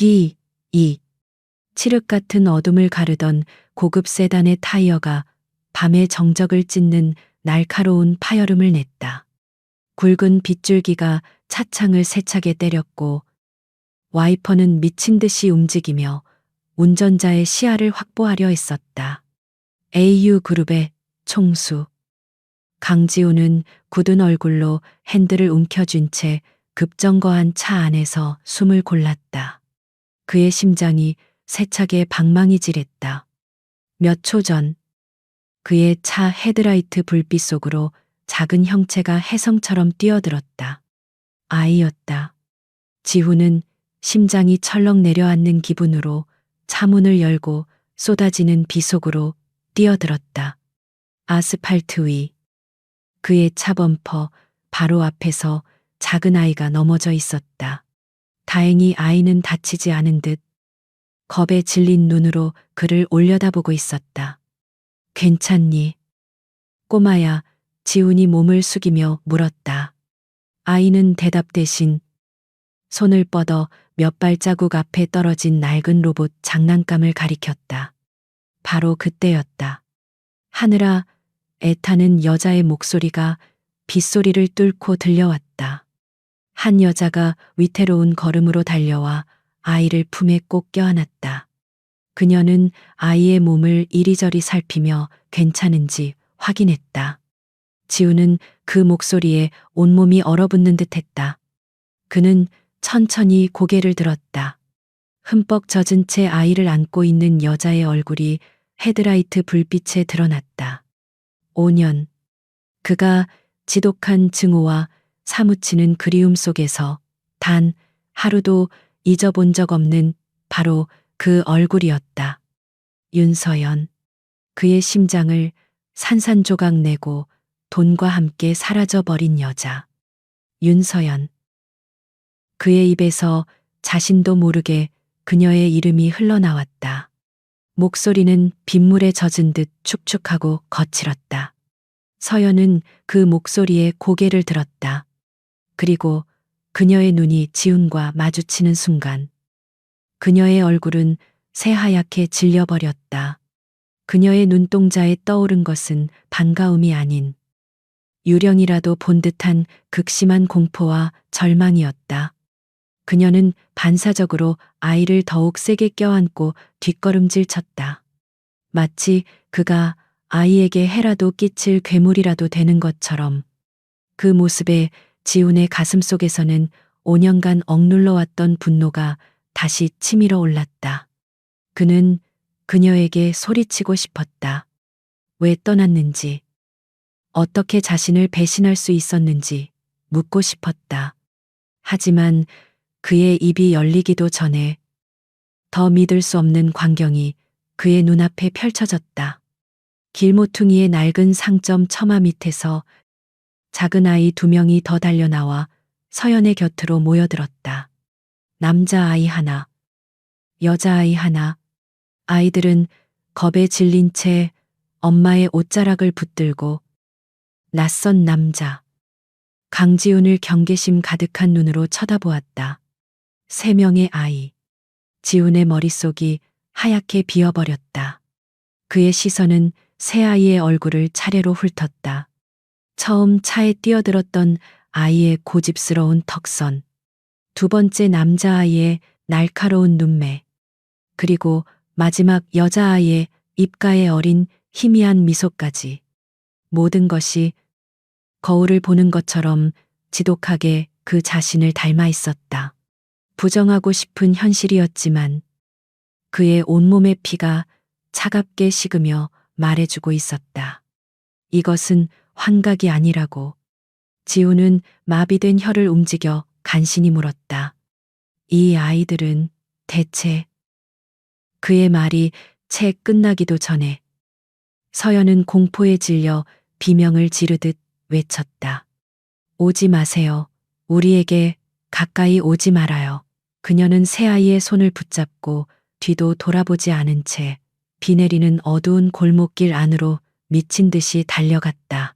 이 칠흑 같은 어둠을 가르던 고급 세단의 타이어가 밤의 정적을 찢는 날카로운 파열음을 냈다. 굵은 빗줄기가 차창을 세차게 때렸고 와이퍼는 미친 듯이 움직이며 운전자의 시야를 확보하려 했었다. AU그룹의 총수. 강지우는 굳은 얼굴로 핸들을 움켜쥔 채 급정거한 차 안에서 숨을 골랐다. 그의 심장이 세차게 방망이질했다. 몇 초 전 그의 차 헤드라이트 불빛 속으로 작은 형체가 혜성처럼 뛰어들었다. 아이였다. 지훈은 심장이 철렁 내려앉는 기분으로 차문을 열고 쏟아지는 비 속으로 뛰어들었다. 아스팔트 위. 그의 차 범퍼 바로 앞에서 작은 아이가 넘어져 있었다. 다행히 아이는 다치지 않은 듯 겁에 질린 눈으로 그를 올려다보고 있었다. 괜찮니? 꼬마야, 지훈이 몸을 숙이며 물었다. 아이는 대답 대신 손을 뻗어 몇 발자국 앞에 떨어진 낡은 로봇 장난감을 가리켰다. 바로 그때였다. 하늘아, 애타는 여자의 목소리가 빗소리를 뚫고 들려왔다. 한 여자가 위태로운 걸음으로 달려와 아이를 품에 꼭 껴안았다. 그녀는 아이의 몸을 이리저리 살피며 괜찮은지 확인했다. 지우는 그 목소리에 온몸이 얼어붙는 듯했다. 그는 천천히 고개를 들었다. 흠뻑 젖은 채 아이를 안고 있는 여자의 얼굴이 헤드라이트 불빛에 드러났다. 5년. 그가 지독한 증오와 사무치는 그리움 속에서 단 하루도 잊어본 적 없는 바로 그 얼굴이었다. 윤서연. 그의 심장을 산산조각 내고 돈과 함께 사라져버린 여자. 윤서연. 그의 입에서 자신도 모르게 그녀의 이름이 흘러나왔다. 목소리는 빗물에 젖은 듯 축축하고 거칠었다. 서연은 그 목소리에 고개를 들었다. 그리고 그녀의 눈이 지훈과 마주치는 순간 그녀의 얼굴은 새하얗게 질려버렸다. 그녀의 눈동자에 떠오른 것은 반가움이 아닌 유령이라도 본 듯한 극심한 공포와 절망이었다. 그녀는 반사적으로 아이를 더욱 세게 껴안고 뒷걸음질 쳤다. 마치 그가 아이에게 해라도 끼칠 괴물이라도 되는 것처럼. 그 모습에 지훈의 가슴 속에서는 5년간 억눌러 왔던 분노가 다시 치밀어 올랐다. 그는 그녀에게 소리치고 싶었다. 왜 떠났는지, 어떻게 자신을 배신할 수 있었는지 묻고 싶었다. 하지만 그의 입이 열리기도 전에 더 믿을 수 없는 광경이 그의 눈앞에 펼쳐졌다. 길모퉁이의 낡은 상점 처마 밑에서 작은 아이 2명이 더 달려나와 서연의 곁으로 모여들었다. 남자아이 하나, 여자아이 하나. 아이들은 겁에 질린 채 엄마의 옷자락을 붙들고 낯선 남자, 강지훈을 경계심 가득한 눈으로 쳐다보았다. 3명의 아이. 지훈의 머릿속이 하얗게 비어버렸다. 그의 시선은 새 아이의 얼굴을 차례로 훑었다. 처음 차에 뛰어들었던 아이의 고집스러운 턱선, 2번째 남자아이의 날카로운 눈매, 그리고 마지막 여자아이의 입가에 어린 희미한 미소까지. 모든 것이 거울을 보는 것처럼 지독하게 그 자신을 닮아 있었다. 부정하고 싶은 현실이었지만 그의 온몸의 피가 차갑게 식으며 말해주고 있었다. 이것은 환각이 아니라고. 지훈은 마비된 혀를 움직여 간신히 물었다. 이 아이들은 대체. 그의 말이 채 끝나기도 전에 서연은 공포에 질려 비명을 지르듯 외쳤다. 오지 마세요. 우리에게 가까이 오지 말아요. 그녀는 새아이의 손을 붙잡고 뒤도 돌아보지 않은 채 비 내리는 어두운 골목길 안으로 미친 듯이 달려갔다.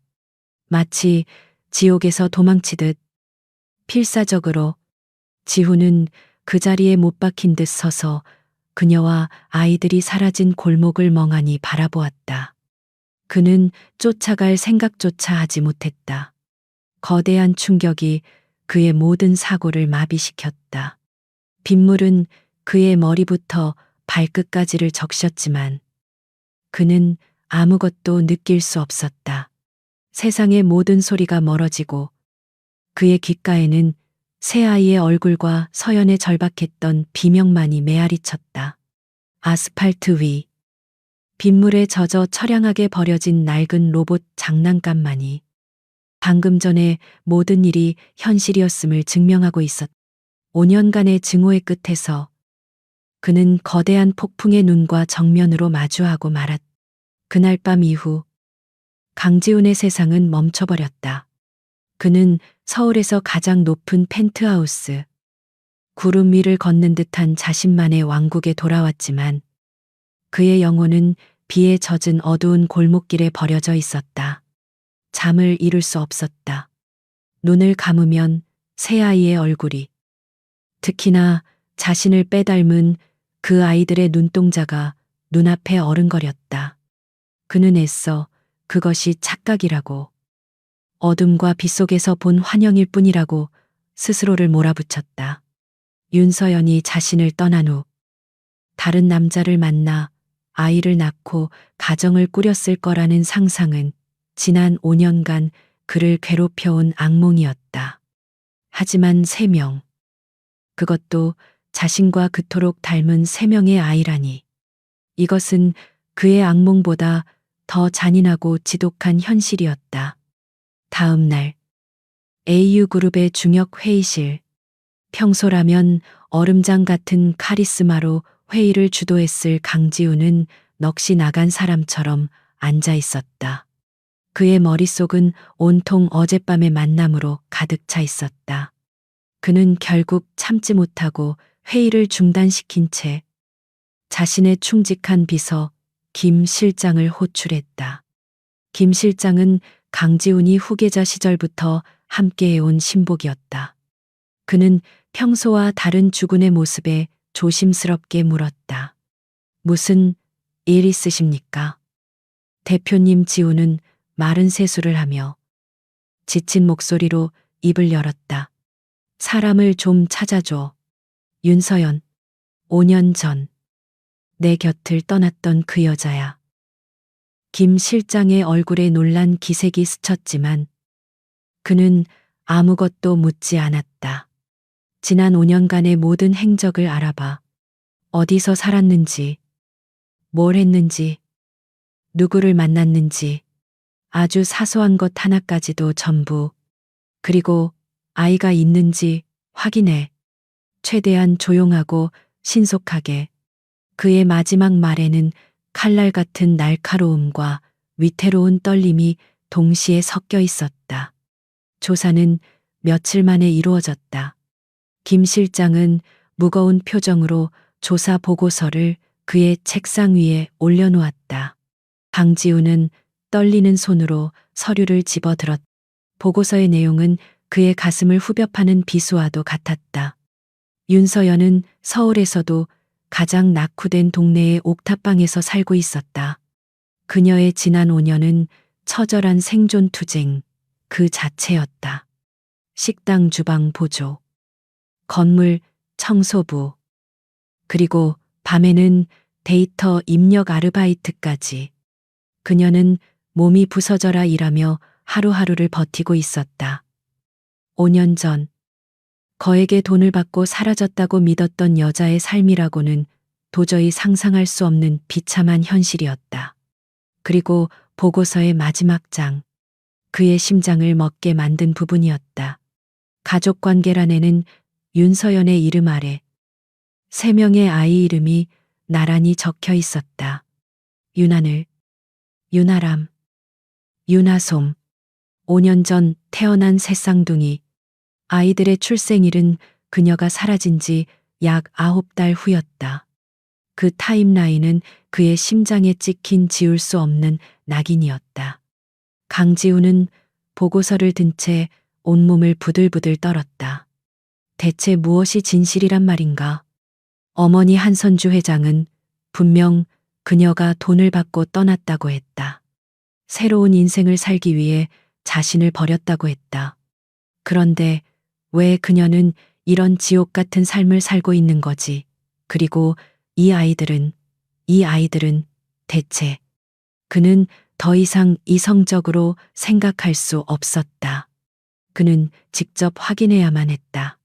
마치 지옥에서 도망치듯 필사적으로. 지훈은 그 자리에 못 박힌 듯 서서 그녀와 아이들이 사라진 골목을 멍하니 바라보았다. 그는 쫓아갈 생각조차 하지 못했다. 거대한 충격이 그의 모든 사고를 마비시켰다. 빗물은 그의 머리부터 발끝까지를 적셨지만 그는 아무것도 느낄 수 없었다. 세상의 모든 소리가 멀어지고 그의 귓가에는 새아이의 얼굴과 서연의 절박했던 비명만이 메아리쳤다. 아스팔트 위, 빗물에 젖어 처량하게 버려진 낡은 로봇 장난감만이 방금 전에 모든 일이 현실이었음을 증명하고 있었다. 5년간의 증오의 끝에서 그는 거대한 폭풍의 눈과 정면으로 마주하고 말았다. 그날 밤 이후 강지훈의 세상은 멈춰버렸다. 그는 서울에서 가장 높은 펜트하우스, 구름 위를 걷는 듯한 자신만의 왕국에 돌아왔지만 그의 영혼은 비에 젖은 어두운 골목길에 버려져 있었다. 잠을 이룰 수 없었다. 눈을 감으면 새아이의 얼굴이, 특히나 자신을 빼닮은 그 아이들의 눈동자가 눈앞에 어른거렸다. 그는 애써 그것이 착각이라고, 어둠과 빛 속에서 본 환영일 뿐이라고 스스로를 몰아붙였다. 윤서연이 자신을 떠난 후 다른 남자를 만나 아이를 낳고 가정을 꾸렸을 거라는 상상은 지난 5년간 그를 괴롭혀온 악몽이었다. 하지만 3명, 그것도 자신과 그토록 닮은 3명의 아이라니. 이것은 그의 악몽보다 더 잔인하고 지독한 현실이었다. 다음 날, AU그룹의 중역 회의실. 평소라면 얼음장 같은 카리스마로 회의를 주도했을 강지우는 넋이 나간 사람처럼 앉아 있었다. 그의 머릿속은 온통 어젯밤의 만남으로 가득 차 있었다. 그는 결국 참지 못하고 회의를 중단시킨 채 자신의 충직한 비서 김 실장을 호출했다. 김 실장은 강지훈이 후계자 시절부터 함께해온 신복이었다. 그는 평소와 다른 주군의 모습에 조심스럽게 물었다. 무슨 일 있으십니까? 대표님. 지우는 마른 세수를 하며 지친 목소리로 입을 열었다. 사람을 좀 찾아줘. 윤서연. 5년 전 내 곁을 떠났던 그 여자야. 김 실장의 얼굴에 놀란 기색이 스쳤지만 그는 아무것도 묻지 않았다. 지난 5년간의 모든 행적을 알아봐. 어디서 살았는지, 뭘 했는지, 누구를 만났는지, 아주 사소한 것 하나까지도 전부, 그리고 아이가 있는지 확인해. 최대한 조용하고 신속하게. 그의 마지막 말에는 칼날 같은 날카로움과 위태로운 떨림이 동시에 섞여 있었다. 조사는 며칠 만에 이루어졌다. 김 실장은 무거운 표정으로 조사 보고서를 그의 책상 위에 올려놓았다. 강지우는 떨리는 손으로 서류를 집어들었다. 보고서의 내용은 그의 가슴을 후벼 파는 비수와도 같았다. 윤서연은 서울에서도 가장 낙후된 동네의 옥탑방에서 살고 있었다. 그녀의 지난 5년은 처절한 생존 투쟁 그 자체였다. 식당 주방 보조, 건물 청소부, 그리고 밤에는 데이터 입력 아르바이트까지. 그녀는 몸이 부서져라 일하며 하루하루를 버티고 있었다. 5년 전 거액의 돈을 받고 사라졌다고 믿었던 여자의 삶이라고는 도저히 상상할 수 없는 비참한 현실이었다. 그리고 보고서의 마지막 장, 그의 심장을 먹게 만든 부분이었다. 가족관계란에는 윤서연의 이름 아래 3명의 아이 이름이 나란히 적혀 있었다. 윤하늘, 윤아람, 윤하솜. 5년 전 태어난 새 쌍둥이. 아이들의 출생일은 그녀가 사라진 지 약 9달 후였다. 그 타임라인은 그의 심장에 찍힌 지울 수 없는 낙인이었다. 강지우는 보고서를 든 채 온몸을 부들부들 떨었다. 대체 무엇이 진실이란 말인가? 어머니 한선주 회장은 분명 그녀가 돈을 받고 떠났다고 했다. 새로운 인생을 살기 위해 자신을 버렸다고 했다. 그런데 왜 그녀는 이런 지옥 같은 삶을 살고 있는 거지? 그리고 이 아이들은 대체 그는 더 이상 이성적으로 생각할 수 없었다. 그는 직접 확인해야만 했다.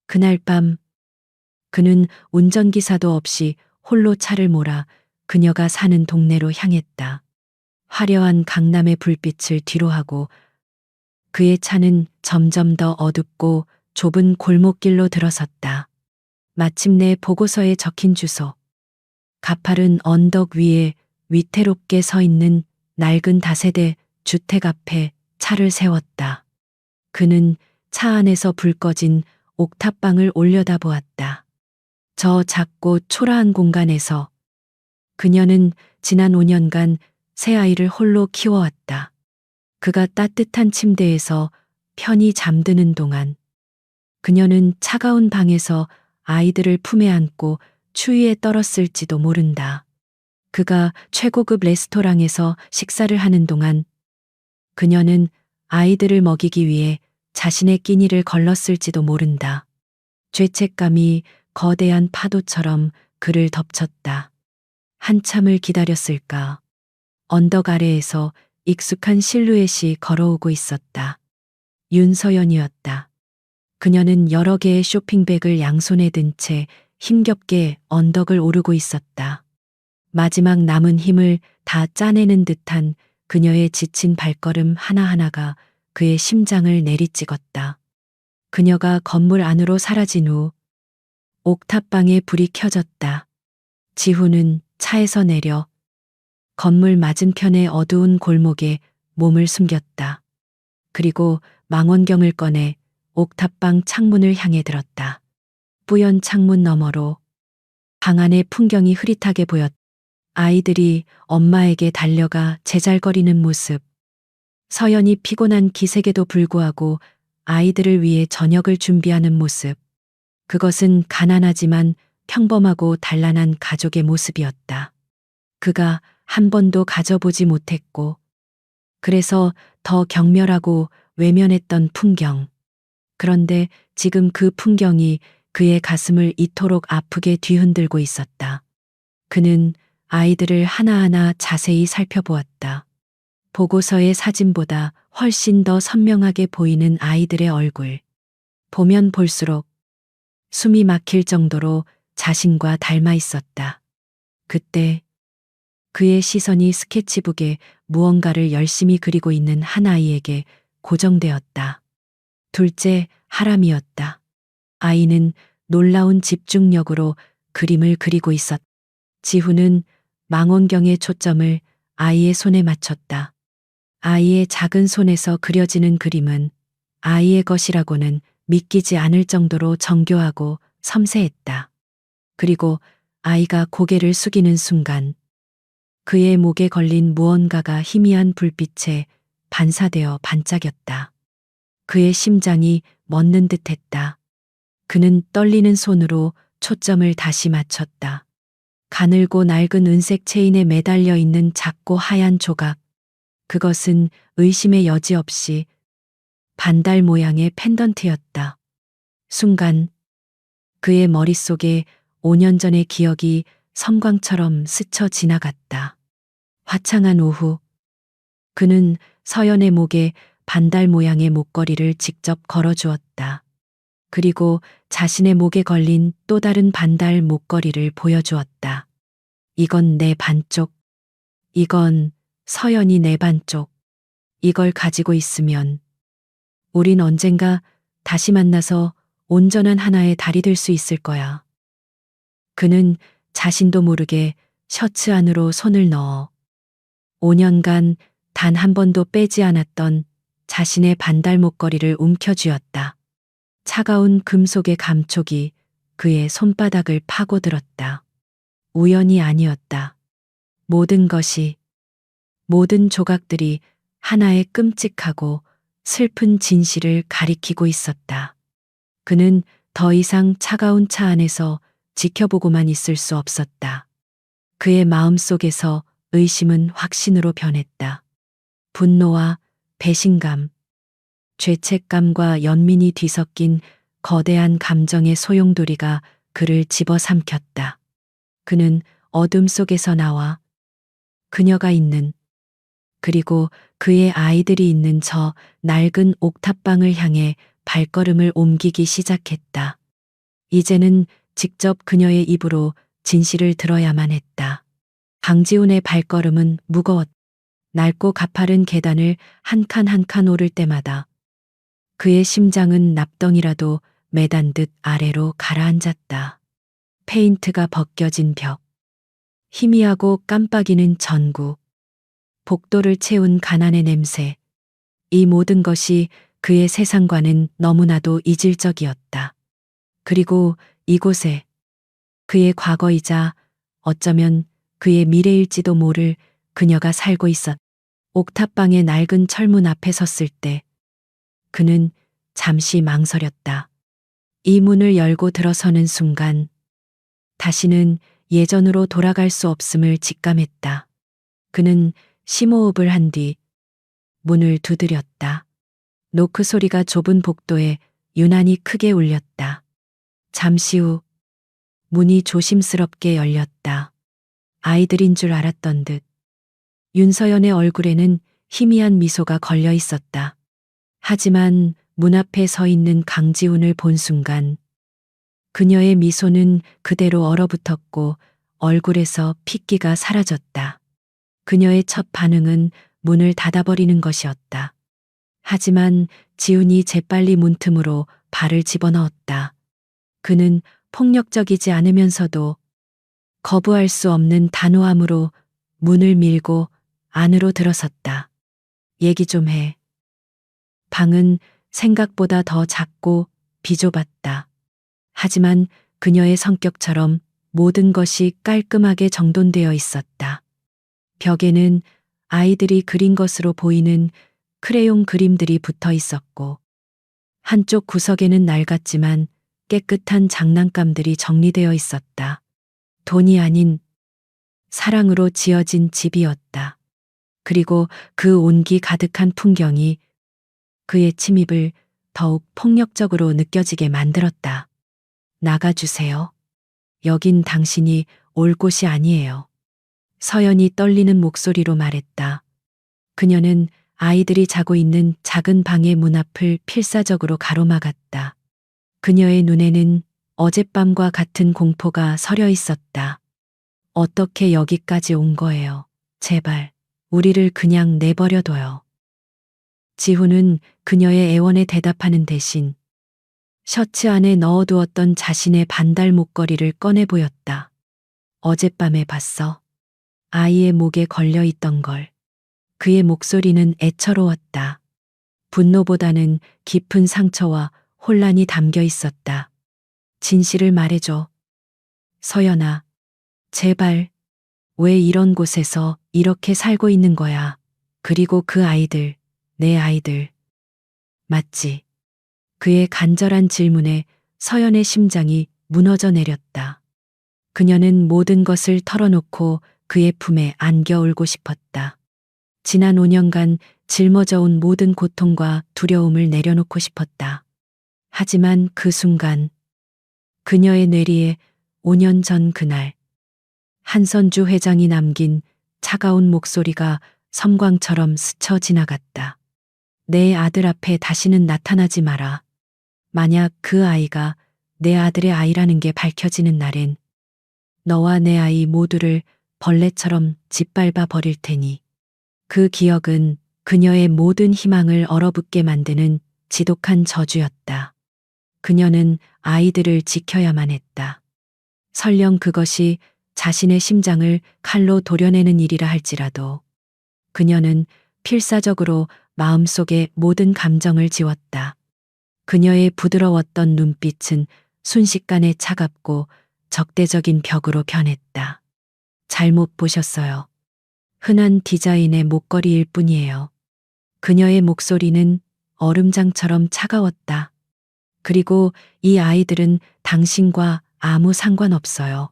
그날 밤 그는 운전기사도 없이 홀로 차를 몰아 그녀가 사는 동네로 향했다. 화려한 강남의 불빛을 뒤로하고 그의 차는 점점 더 어둡고 좁은 골목길로 들어섰다. 마침내 보고서에 적힌 주소. 가파른 언덕 위에 위태롭게 서 있는 낡은 다세대 주택 앞에 차를 세웠다. 그는 차 안에서 불 꺼진 옥탑방을 올려다보았다. 저 작고 초라한 공간에서 그녀는 지난 5년간 새 아이를 홀로 키워왔다. 그가 따뜻한 침대에서 편히 잠드는 동안 그녀는 차가운 방에서 아이들을 품에 안고 추위에 떨었을지도 모른다. 그가 최고급 레스토랑에서 식사를 하는 동안 그녀는 아이들을 먹이기 위해 자신의 끼니를 걸렀을지도 모른다. 죄책감이 거대한 파도처럼 그를 덮쳤다. 한참을 기다렸을까. 언덕 아래에서 익숙한 실루엣이 걸어오고 있었다. 윤서연이었다. 그녀는 여러 개의 쇼핑백을 양손에 든 채 힘겹게 언덕을 오르고 있었다. 마지막 남은 힘을 다 짜내는 듯한 그녀의 지친 발걸음 하나하나가 그의 심장을 내리찍었다. 그녀가 건물 안으로 사라진 후 옥탑방에 불이 켜졌다. 지훈은 차에서 내려 건물 맞은편의 어두운 골목에 몸을 숨겼다. 그리고 망원경을 꺼내 옥탑방 창문을 향해 들었다. 뿌연 창문 너머로 방 안의 풍경이 흐릿하게 보였다. 아이들이 엄마에게 달려가 제잘거리는 모습. 서연이 피곤한 기색에도 불구하고 아이들을 위해 저녁을 준비하는 모습. 그것은 가난하지만 평범하고 단란한 가족의 모습이었다. 그가 한 번도 가져보지 못했고, 그래서 더 경멸하고 외면했던 풍경. 그런데 지금 그 풍경이 그의 가슴을 이토록 아프게 뒤흔들고 있었다. 그는 아이들을 하나하나 자세히 살펴보았다. 보고서의 사진보다 훨씬 더 선명하게 보이는 아이들의 얼굴. 보면 볼수록 숨이 막힐 정도로 자신과 닮아 있었다. 그때 그의 시선이 스케치북에 무언가를 열심히 그리고 있는 한 아이에게 고정되었다. 둘째 하람이었다. 아이는 놀라운 집중력으로 그림을 그리고 있었다. 지훈은 망원경의 초점을 아이의 손에 맞췄다. 아이의 작은 손에서 그려지는 그림은 아이의 것이라고는 믿기지 않을 정도로 정교하고 섬세했다. 그리고 아이가 고개를 숙이는 순간 그의 목에 걸린 무언가가 희미한 불빛에 반사되어 반짝였다. 그의 심장이 멎는 듯했다. 그는 떨리는 손으로 초점을 다시 맞췄다. 가늘고 낡은 은색 체인에 매달려 있는 작고 하얀 조각. 그것은 의심의 여지 없이 반달 모양의 펜던트였다. 순간 그의 머릿속에 5년 전의 기억이 섬광처럼 스쳐 지나갔다. 화창한 오후, 그는 서연의 목에 반달 모양의 목걸이를 직접 걸어주었다. 그리고 자신의 목에 걸린 또 다른 반달 목걸이를 보여주었다. 이건 내 반쪽. 이건 서연이 내 반쪽. 이걸 가지고 있으면 우린 언젠가 다시 만나서 온전한 하나의 달이 될 수 있을 거야. 그는 자신도 모르게 셔츠 안으로 손을 넣어 5년간 단 한 번도 빼지 않았던 자신의 반달 목걸이를 움켜쥐었다. 차가운 금속의 감촉이 그의 손바닥을 파고들었다. 우연이 아니었다. 모든 것이, 모든 조각들이 하나의 끔찍하고 슬픈 진실을 가리키고 있었다. 그는 더 이상 차가운 차 안에서 지켜보고만 있을 수 없었다. 그의 마음속에서 의심은 확신으로 변했다. 분노와 배신감, 죄책감과 연민이 뒤섞인 거대한 감정의 소용돌이가 그를 집어삼켰다. 그는 어둠 속에서 나와 그녀가 있는, 그리고 그의 아이들이 있는 저 낡은 옥탑방을 향해 발걸음을 옮기기 시작했다. 이제는 직접 그녀의 입으로 진실을 들어야만 했다. 강지훈의 발걸음은 무거웠다. 낡고 가파른 계단을 한 칸 한 칸 오를 때마다 그의 심장은 납덩이라도 매단 듯 아래로 가라앉았다. 페인트가 벗겨진 벽, 희미하고 깜빡이는 전구, 복도를 채운 가난의 냄새, 이 모든 것이 그의 세상과는 너무나도 이질적이었다. 그리고 이곳에 그의 과거이자 어쩌면 그의 미래일지도 모를 그녀가 살고 있었다. 옥탑방의 낡은 철문 앞에 섰을 때 그는 잠시 망설였다. 이 문을 열고 들어서는 순간 다시는 예전으로 돌아갈 수 없음을 직감했다. 그는 심호흡을 한 뒤 문을 두드렸다. 노크 소리가 좁은 복도에 유난히 크게 울렸다. 잠시 후 문이 조심스럽게 열렸다. 아이들인 줄 알았던 듯 윤서연의 얼굴에는 희미한 미소가 걸려 있었다. 하지만 문 앞에 서 있는 강지훈을 본 순간 그녀의 미소는 그대로 얼어붙었고 얼굴에서 핏기가 사라졌다. 그녀의 첫 반응은 문을 닫아버리는 것이었다. 하지만 지훈이 재빨리 문틈으로 발을 집어넣었다. 그는 폭력적이지 않으면서도 거부할 수 없는 단호함으로 문을 밀고 안으로 들어섰다. 얘기 좀 해. 방은 생각보다 더 작고 비좁았다. 하지만 그녀의 성격처럼 모든 것이 깔끔하게 정돈되어 있었다. 벽에는 아이들이 그린 것으로 보이는 크레용 그림들이 붙어 있었고, 한쪽 구석에는 낡았지만 깨끗한 장난감들이 정리되어 있었다. 돈이 아닌 사랑으로 지어진 집이었다. 그리고 그 온기 가득한 풍경이 그의 침입을 더욱 폭력적으로 느껴지게 만들었다. 나가주세요. 여긴 당신이 올 곳이 아니에요. 서연이 떨리는 목소리로 말했다. 그녀는 아이들이 자고 있는 작은 방의 문 앞을 필사적으로 가로막았다. 그녀의 눈에는 어젯밤과 같은 공포가 서려 있었다. 어떻게 여기까지 온 거예요? 제발, 우리를 그냥 내버려둬요. 지훈은 그녀의 애원에 대답하는 대신 셔츠 안에 넣어두었던 자신의 반달 목걸이를 꺼내 보였다. 어젯밤에 봤어. 아이의 목에 걸려 있던 걸. 그의 목소리는 애처로웠다. 분노보다는 깊은 상처와 혼란이 담겨 있었다. 진실을 말해줘. 서연아, 제발. 왜 이런 곳에서 이렇게 살고 있는 거야? 그리고 그 아이들, 내 아이들. 맞지? 그의 간절한 질문에 서연의 심장이 무너져 내렸다. 그녀는 모든 것을 털어놓고 그의 품에 안겨 울고 싶었다. 지난 5년간 짊어져온 모든 고통과 두려움을 내려놓고 싶었다. 하지만 그 순간 그녀의 뇌리에 5년 전 그날 한선주 회장이 남긴 차가운 목소리가 섬광처럼 스쳐 지나갔다. 내 아들 앞에 다시는 나타나지 마라. 만약 그 아이가 내 아들의 아이라는 게 밝혀지는 날엔 너와 내 아이 모두를 벌레처럼 짓밟아 버릴 테니. 그 기억은 그녀의 모든 희망을 얼어붙게 만드는 지독한 저주였다. 그녀는 아이들을 지켜야만 했다. 설령 그것이 자신의 심장을 칼로 도려내는 일이라 할지라도 그녀는 필사적으로 마음속의 모든 감정을 지웠다. 그녀의 부드러웠던 눈빛은 순식간에 차갑고 적대적인 벽으로 변했다. 잘못 보셨어요. 흔한 디자인의 목걸이일 뿐이에요. 그녀의 목소리는 얼음장처럼 차가웠다. 그리고 이 아이들은 당신과 아무 상관없어요.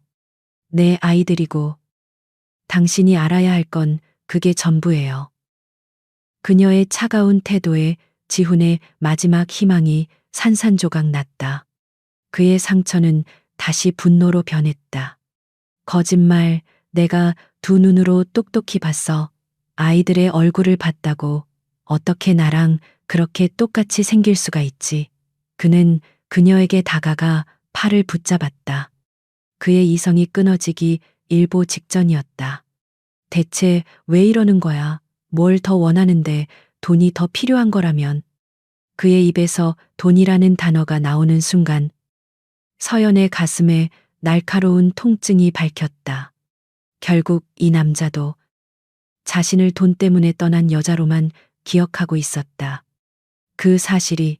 내 아이들이고 당신이 알아야 할 건 그게 전부예요. 그녀의 차가운 태도에 지훈의 마지막 희망이 산산조각 났다. 그의 상처는 다시 분노로 변했다. 거짓말, 내가 두 눈으로 똑똑히 봤어. 아이들의 얼굴을 봤다고. 어떻게 나랑 그렇게 똑같이 생길 수가 있지. 그는 그녀에게 다가가 팔을 붙잡았다. 그의 이성이 끊어지기 일보 직전이었다. 대체 왜 이러는 거야? 뭘 더 원하는데 돈이 더 필요한 거라면. 그의 입에서 돈이라는 단어가 나오는 순간 서연의 가슴에 날카로운 통증이 밝혔다. 결국 이 남자도 자신을 돈 때문에 떠난 여자로만 기억하고 있었다. 그 사실이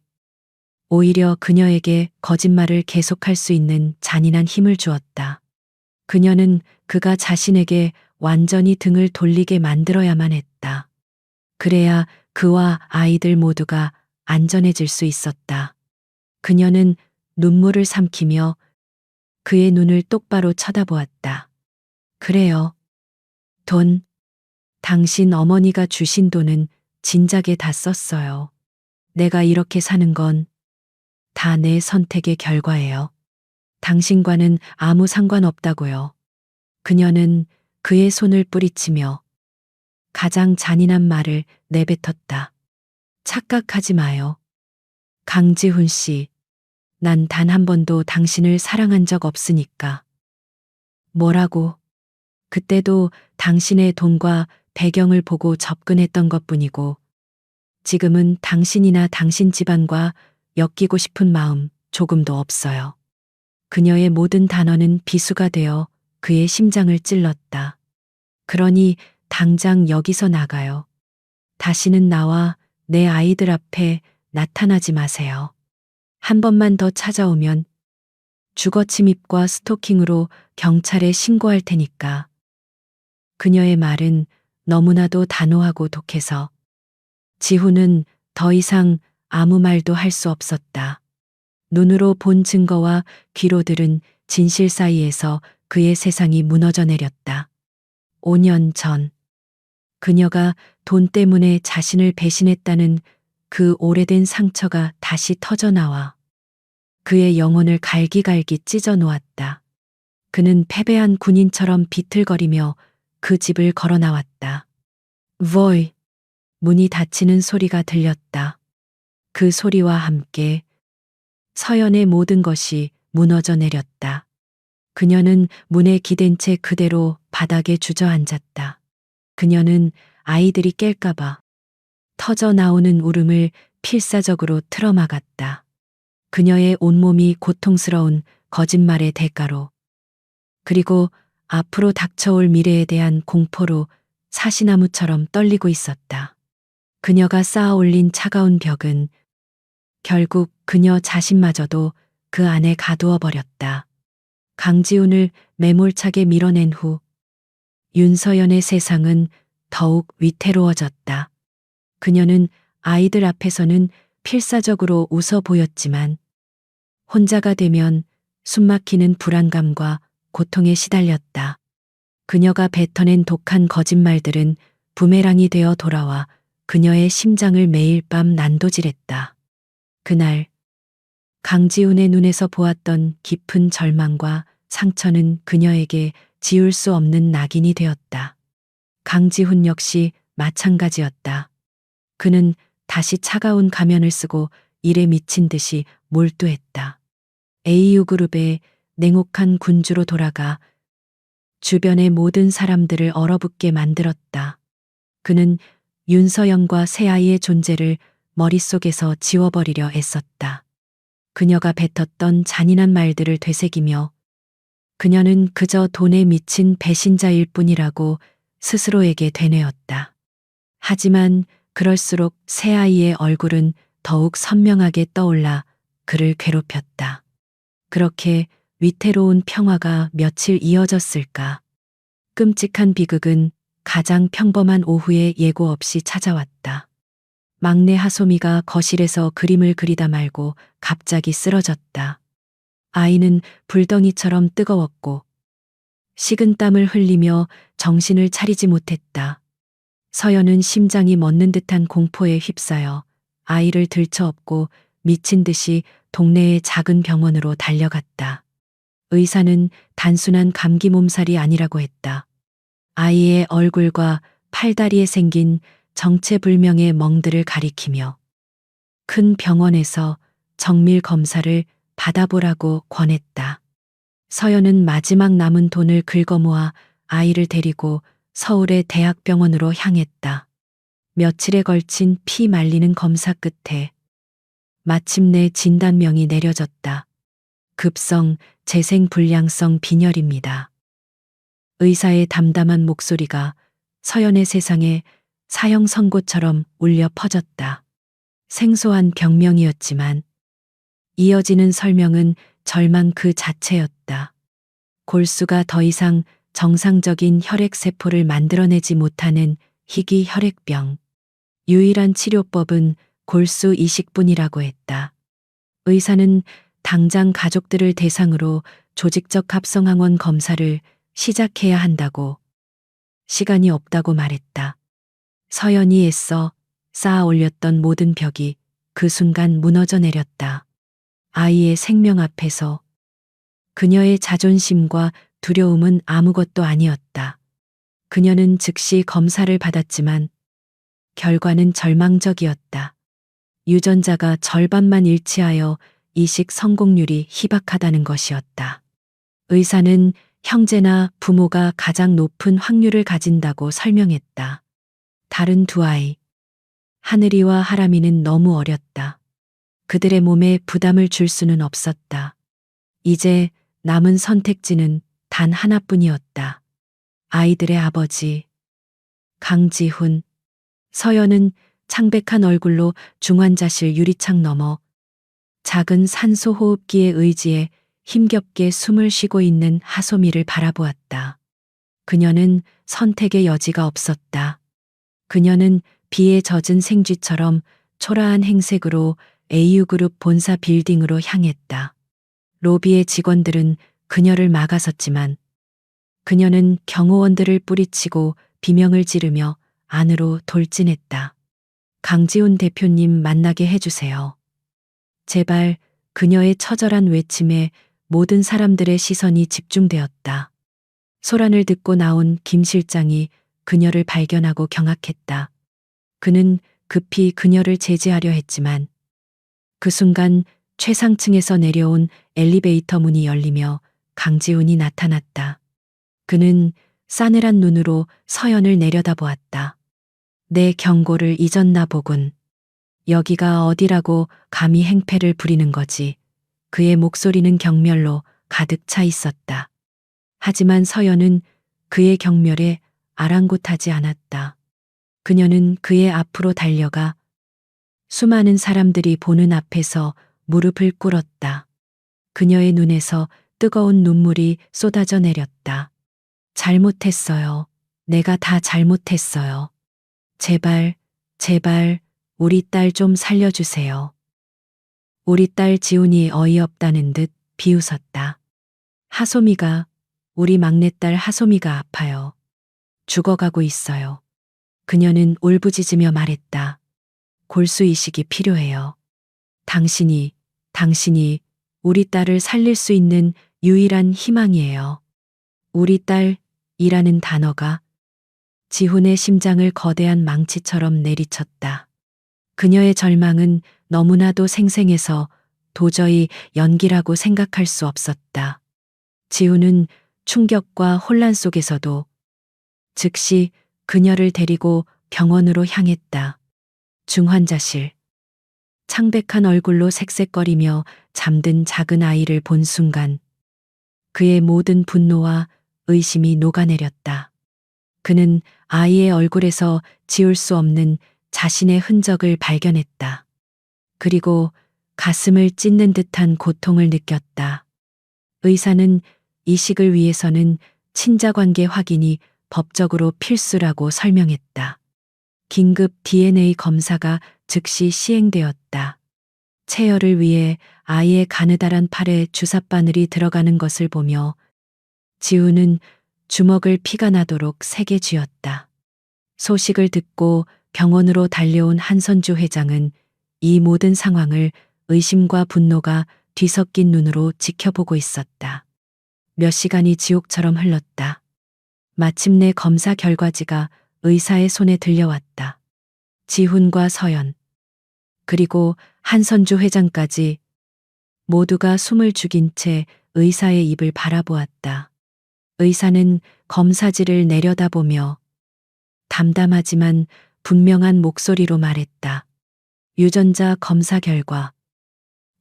오히려 그녀에게 거짓말을 계속할 수 있는 잔인한 힘을 주었다. 그녀는 그가 자신에게 완전히 등을 돌리게 만들어야만 했다. 그래야 그와 아이들 모두가 안전해질 수 있었다. 그녀는 눈물을 삼키며 그의 눈을 똑바로 쳐다보았다. 그래요. 돈. 당신 어머니가 주신 돈은 진작에 다 썼어요. 내가 이렇게 사는 건 다 내 선택의 결과예요. 당신과는 아무 상관없다고요. 그녀는 그의 손을 뿌리치며 가장 잔인한 말을 내뱉었다. 착각하지 마요. 강지훈 씨, 난 단 한 번도 당신을 사랑한 적 없으니까. 뭐라고? 그때도 당신의 돈과 배경을 보고 접근했던 것뿐이고, 지금은 당신이나 당신 집안과 엮이고 싶은 마음 조금도 없어요. 그녀의 모든 단어는 비수가 되어 그의 심장을 찔렀다. 그러니 당장 여기서 나가요. 다시는 나와 내 아이들 앞에 나타나지 마세요. 한 번만 더 찾아오면 주거 침입과 스토킹으로 경찰에 신고할 테니까. 그녀의 말은 너무나도 단호하고 독해서 지훈은 더 이상 아무 말도 할 수 없었다. 눈으로 본 증거와 귀로 들은 진실 사이에서 그의 세상이 무너져 내렸다. 5년 전 그녀가 돈 때문에 자신을 배신했다는 그 오래된 상처가 다시 터져나와 그의 영혼을 갈기갈기 찢어 놓았다. 그는 패배한 군인처럼 비틀거리며 그 집을 걸어 나왔다. 보이. 문이 닫히는 소리가 들렸다. 그 소리와 함께 서연의 모든 것이 무너져 내렸다. 그녀는 문에 기댄 채 그대로 바닥에 주저앉았다. 그녀는 아이들이 깰까봐 터져 나오는 울음을 필사적으로 틀어막았다. 그녀의 온몸이 고통스러운 거짓말의 대가로, 그리고 앞으로 닥쳐올 미래에 대한 공포로 사시나무처럼 떨리고 있었다. 그녀가 쌓아 올린 차가운 벽은 결국 그녀 자신마저도 그 안에 가두어 버렸다. 강지훈을 매몰차게 밀어낸 후 윤서연의 세상은 더욱 위태로워졌다. 그녀는 아이들 앞에서는 필사적으로 웃어 보였지만 혼자가 되면 숨막히는 불안감과 고통에 시달렸다. 그녀가 뱉어낸 독한 거짓말들은 부메랑이 되어 돌아와 그녀의 심장을 매일 밤 난도질했다. 그날 강지훈의 눈에서 보았던 깊은 절망과 상처는 그녀에게 지울 수 없는 낙인이 되었다. 강지훈 역시 마찬가지였다. 그는 다시 차가운 가면을 쓰고 일에 미친 듯이 몰두했다. AU그룹의 냉혹한 군주로 돌아가 주변의 모든 사람들을 얼어붙게 만들었다. 그는 윤서영과 새아이의 존재를 머릿속에서 지워버리려 애썼다. 그녀가 뱉었던 잔인한 말들을 되새기며 그녀는 그저 돈에 미친 배신자일 뿐이라고 스스로에게 되뇌었다. 하지만 그럴수록 새아이의 얼굴은 더욱 선명하게 떠올라 그를 괴롭혔다. 그렇게 위태로운 평화가 며칠 이어졌을까. 끔찍한 비극은 가장 평범한 오후에 예고 없이 찾아왔다. 막내 하소미가 거실에서 그림을 그리다 말고 갑자기 쓰러졌다. 아이는 불덩이처럼 뜨거웠고 식은땀을 흘리며 정신을 차리지 못했다. 서연은 심장이 멎는 듯한 공포에 휩싸여 아이를 들쳐업고 미친 듯이 동네의 작은 병원으로 달려갔다. 의사는 단순한 감기 몸살이 아니라고 했다. 아이의 얼굴과 팔다리에 생긴 정체불명의 멍들을 가리키며 큰 병원에서 정밀 검사를 받아보라고 권했다. 서연은 마지막 남은 돈을 긁어모아 아이를 데리고 서울의 대학병원으로 향했다. 며칠에 걸친 피 말리는 검사 끝에 마침내 진단명이 내려졌다. 급성 재생불량성 빈혈입니다. 의사의 담담한 목소리가 서연의 세상에 사형 선고처럼 울려 퍼졌다. 생소한 병명이었지만 이어지는 설명은 절망 그 자체였다. 골수가 더 이상 정상적인 혈액세포를 만들어내지 못하는 희귀 혈액병. 유일한 치료법은 골수 이식뿐이라고 했다. 의사는 당장 가족들을 대상으로 조직적 합성항원 검사를 시작해야 한다고, 시간이 없다고 말했다. 서연이 애써 쌓아 올렸던 모든 벽이 그 순간 무너져 내렸다. 아이의 생명 앞에서 그녀의 자존심과 두려움은 아무것도 아니었다. 그녀는 즉시 검사를 받았지만 결과는 절망적이었다. 유전자가 절반만 일치하여 이식 성공률이 희박하다는 것이었다. 의사는 형제나 부모가 가장 높은 확률을 가진다고 설명했다. 다른 두 아이, 하늘이와 하람이는 너무 어렸다. 그들의 몸에 부담을 줄 수는 없었다. 이제 남은 선택지는 단 하나뿐이었다. 아이들의 아버지, 강지훈. 서연은 창백한 얼굴로 중환자실 유리창 너머 작은 산소 호흡기의 의지에 힘겹게 숨을 쉬고 있는 하소미를 바라보았다. 그녀는 선택의 여지가 없었다. 그녀는 비에 젖은 생쥐처럼 초라한 행색으로 AU그룹 본사 빌딩으로 향했다. 로비의 직원들은 그녀를 막아섰지만 그녀는 경호원들을 뿌리치고 비명을 지르며 안으로 돌진했다. 강지훈 대표님 만나게 해주세요. 제발. 그녀의 처절한 외침에 모든 사람들의 시선이 집중되었다. 소란을 듣고 나온 김 실장이 그녀를 발견하고 경악했다. 그는 급히 그녀를 제지하려 했지만 그 순간 최상층에서 내려온 엘리베이터 문이 열리며 강지훈이 나타났다. 그는 싸늘한 눈으로 서연을 내려다보았다. 내 경고를 잊었나 보군. 여기가 어디라고 감히 행패를 부리는 거지. 그의 목소리는 경멸로 가득 차 있었다. 하지만 서연은 그의 경멸에 아랑곳하지 않았다. 그녀는 그의 앞으로 달려가 수많은 사람들이 보는 앞에서 무릎을 꿇었다. 그녀의 눈에서 뜨거운 눈물이 쏟아져 내렸다. 잘못했어요. 내가 다 잘못했어요. 제발, 제발, 우리 딸 좀 살려주세요. 우리 딸 지훈이 어이없다는 듯 비웃었다. 하소미가, 우리 막내딸 하소미가 아파요. 죽어가고 있어요. 그녀는 울부짖으며 말했다. 골수 이식이 필요해요. 당신이 우리 딸을 살릴 수 있는 유일한 희망이에요. 우리 딸이라는 단어가 지훈의 심장을 거대한 망치처럼 내리쳤다. 그녀의 절망은 너무나도 생생해서 도저히 연기라고 생각할 수 없었다. 지훈은 충격과 혼란 속에서도 즉시 그녀를 데리고 병원으로 향했다. 중환자실. 창백한 얼굴로 색색거리며 잠든 작은 아이를 본 순간 그의 모든 분노와 의심이 녹아내렸다. 그는 아이의 얼굴에서 지울 수 없는 자신의 흔적을 발견했다. 그리고 가슴을 찢는 듯한 고통을 느꼈다. 의사는 이식을 위해서는 친자관계 확인이 법적으로 필수라고 설명했다. 긴급 DNA 검사가 즉시 시행되었다. 체열을 위해 아이의 가느다란 팔에 주삿바늘이 들어가는 것을 보며 지우는 주먹을 피가 나도록 세게 쥐었다. 소식을 듣고 병원으로 달려온 한선주 회장은 이 모든 상황을 의심과 분노가 뒤섞인 눈으로 지켜보고 있었다. 몇 시간이 지옥처럼 흘렀다. 마침내 검사 결과지가 의사의 손에 들려왔다. 지훈과 서연, 그리고 한선주 회장까지 모두가 숨을 죽인 채 의사의 입을 바라보았다. 의사는 검사지를 내려다보며 담담하지만 분명한 목소리로 말했다. 유전자 검사 결과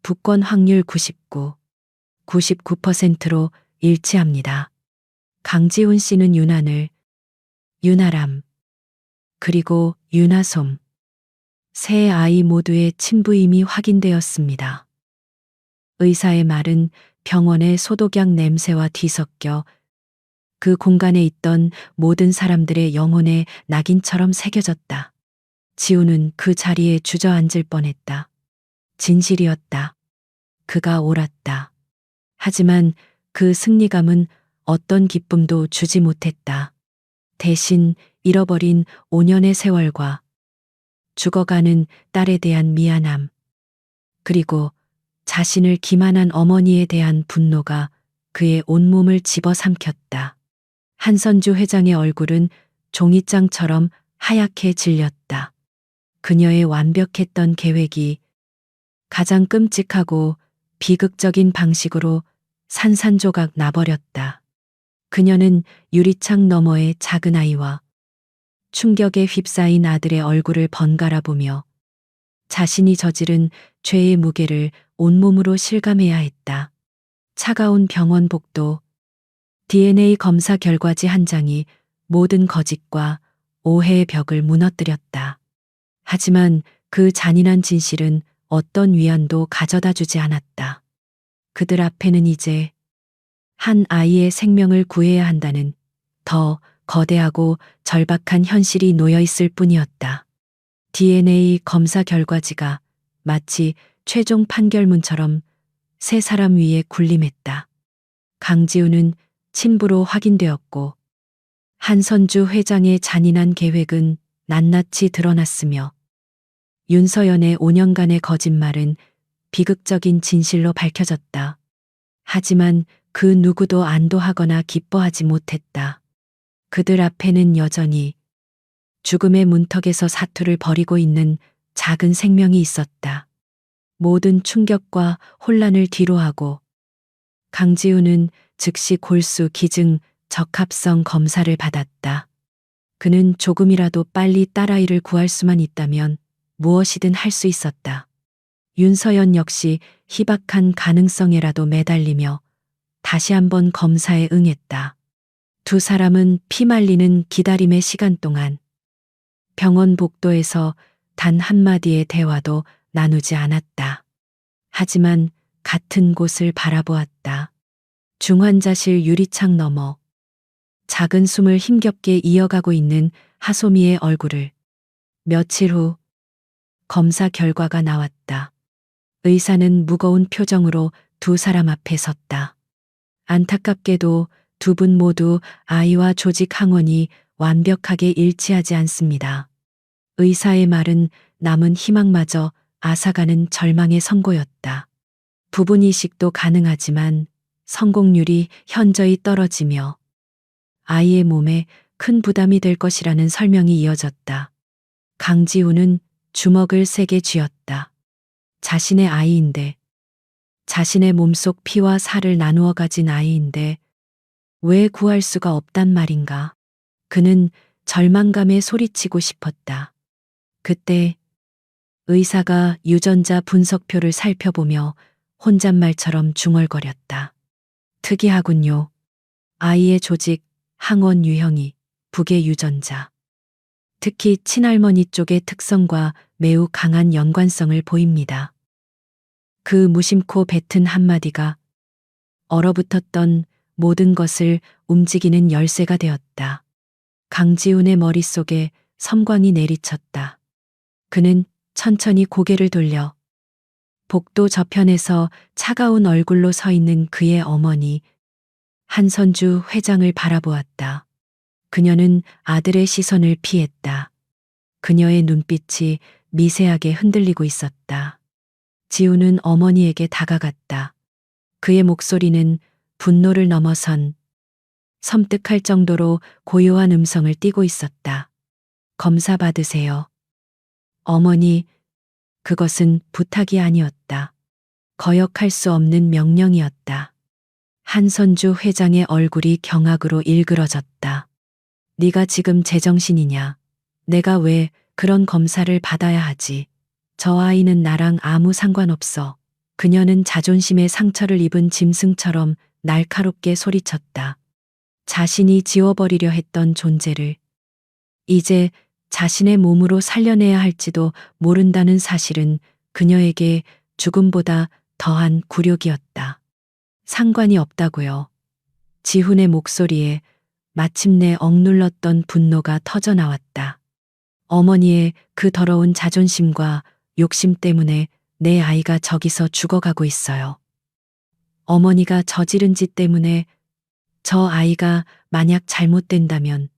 북권 확률 99%로 일치합니다. 강지훈 씨는 윤하늘, 윤아람, 그리고 윤하솜, 세 아이 모두의 친부임이 확인되었습니다. 의사의 말은 병원의 소독약 냄새와 뒤섞여 그 공간에 있던 모든 사람들의 영혼에 낙인처럼 새겨졌다. 지우는 그 자리에 주저앉을 뻔했다. 진실이었다. 그가 옳았다. 하지만 그 승리감은 어떤 기쁨도 주지 못했다. 대신 잃어버린 5년의 세월과 죽어가는 딸에 대한 미안함, 그리고 자신을 기만한 어머니에 대한 분노가 그의 온몸을 집어삼켰다. 한선주 회장의 얼굴은 종이장처럼 하얗게 질렸다. 그녀의 완벽했던 계획이 가장 끔찍하고 비극적인 방식으로 산산조각 나버렸다. 그녀는 유리창 너머의 작은 아이와 충격에 휩싸인 아들의 얼굴을 번갈아 보며 자신이 저지른 죄의 무게를 온몸으로 실감해야 했다. 차가운 병원 복도, DNA 검사 결과지 한 장이 모든 거짓과 오해의 벽을 무너뜨렸다. 하지만 그 잔인한 진실은 어떤 위안도 가져다 주지 않았다. 그들 앞에는 이제 한 아이의 생명을 구해야 한다는 더 거대하고 절박한 현실이 놓여 있을 뿐이었다. DNA 검사 결과지가 마치 최종 판결문처럼 세 사람 위에 군림했다. 강지우는 친부로 확인되었고 한선주 회장의 잔인한 계획은 낱낱이 드러났으며 윤서연의 5년간의 거짓말은 비극적인 진실로 밝혀졌다. 하지만 그 누구도 안도하거나 기뻐하지 못했다. 그들 앞에는 여전히 죽음의 문턱에서 사투를 벌이고 있는 작은 생명이 있었다. 모든 충격과 혼란을 뒤로하고 강지우는 즉시 골수 기증 적합성 검사를 받았다. 그는 조금이라도 빨리 딸아이를 구할 수만 있다면 무엇이든 할 수 있었다. 윤서연 역시 희박한 가능성에라도 매달리며 다시 한번 검사에 응했다. 두 사람은 피말리는 기다림의 시간 동안 병원 복도에서 단 한마디의 대화도 나누지 않았다. 하지만 같은 곳을 바라보았다. 중환자실 유리창 너머 작은 숨을 힘겹게 이어가고 있는 하소미의 얼굴을. 며칠 후 검사 결과가 나왔다. 의사는 무거운 표정으로 두 사람 앞에 섰다. 안타깝게도 두 분 모두 아이와 조직 항원이 완벽하게 일치하지 않습니다. 의사의 말은 남은 희망마저 앗아가는 절망의 선고였다. 부분 이식도 가능하지만 성공률이 현저히 떨어지며 아이의 몸에 큰 부담이 될 것이라는 설명이 이어졌다. 강지우는 주먹을 세게 쥐었다. 자신의 아이인데, 자신의 몸속 피와 살을 나누어 가진 아이인데 왜 구할 수가 없단 말인가? 그는 절망감에 소리치고 싶었다. 그때 의사가 유전자 분석표를 살펴보며 혼잣말처럼 중얼거렸다. 특이하군요. 아이의 조직, 항원 유형이 북의 유전자. 특히 친할머니 쪽의 특성과 매우 강한 연관성을 보입니다. 그 무심코 뱉은 한마디가 얼어붙었던 모든 것을 움직이는 열쇠가 되었다. 강지훈의 머릿속에 섬광이 내리쳤다. 그는 천천히 고개를 돌려 복도 저편에서 차가운 얼굴로 서 있는 그의 어머니 한선주 회장을 바라보았다. 그녀는 아들의 시선을 피했다. 그녀의 눈빛이 미세하게 흔들리고 있었다. 지우는 어머니에게 다가갔다. 그의 목소리는 분노를 넘어선 섬뜩할 정도로 고요한 음성을 띠고 있었다. 검사 받으세요. 어머니, 그것은 부탁이 아니었다. 거역할 수 없는 명령이었다. 한선주 회장의 얼굴이 경악으로 일그러졌다. 네가 지금 제정신이냐? 내가 왜 그런 검사를 받아야 하지? 저 아이는 나랑 아무 상관없어. 그녀는 자존심의 상처를 입은 짐승처럼 날카롭게 소리쳤다. 자신이 지워버리려 했던 존재를 이제 자신의 몸으로 살려내야 할지도 모른다는 사실은 그녀에게 죽음보다 더한 굴욕이었다. 상관이 없다고요. 지훈의 목소리에 마침내 억눌렀던 분노가 터져 나왔다. 어머니의 그 더러운 자존심과 욕심 때문에 내 아이가 저기서 죽어가고 있어요. 어머니가 저지른 짓 때문에 저 아이가 만약 잘못된다면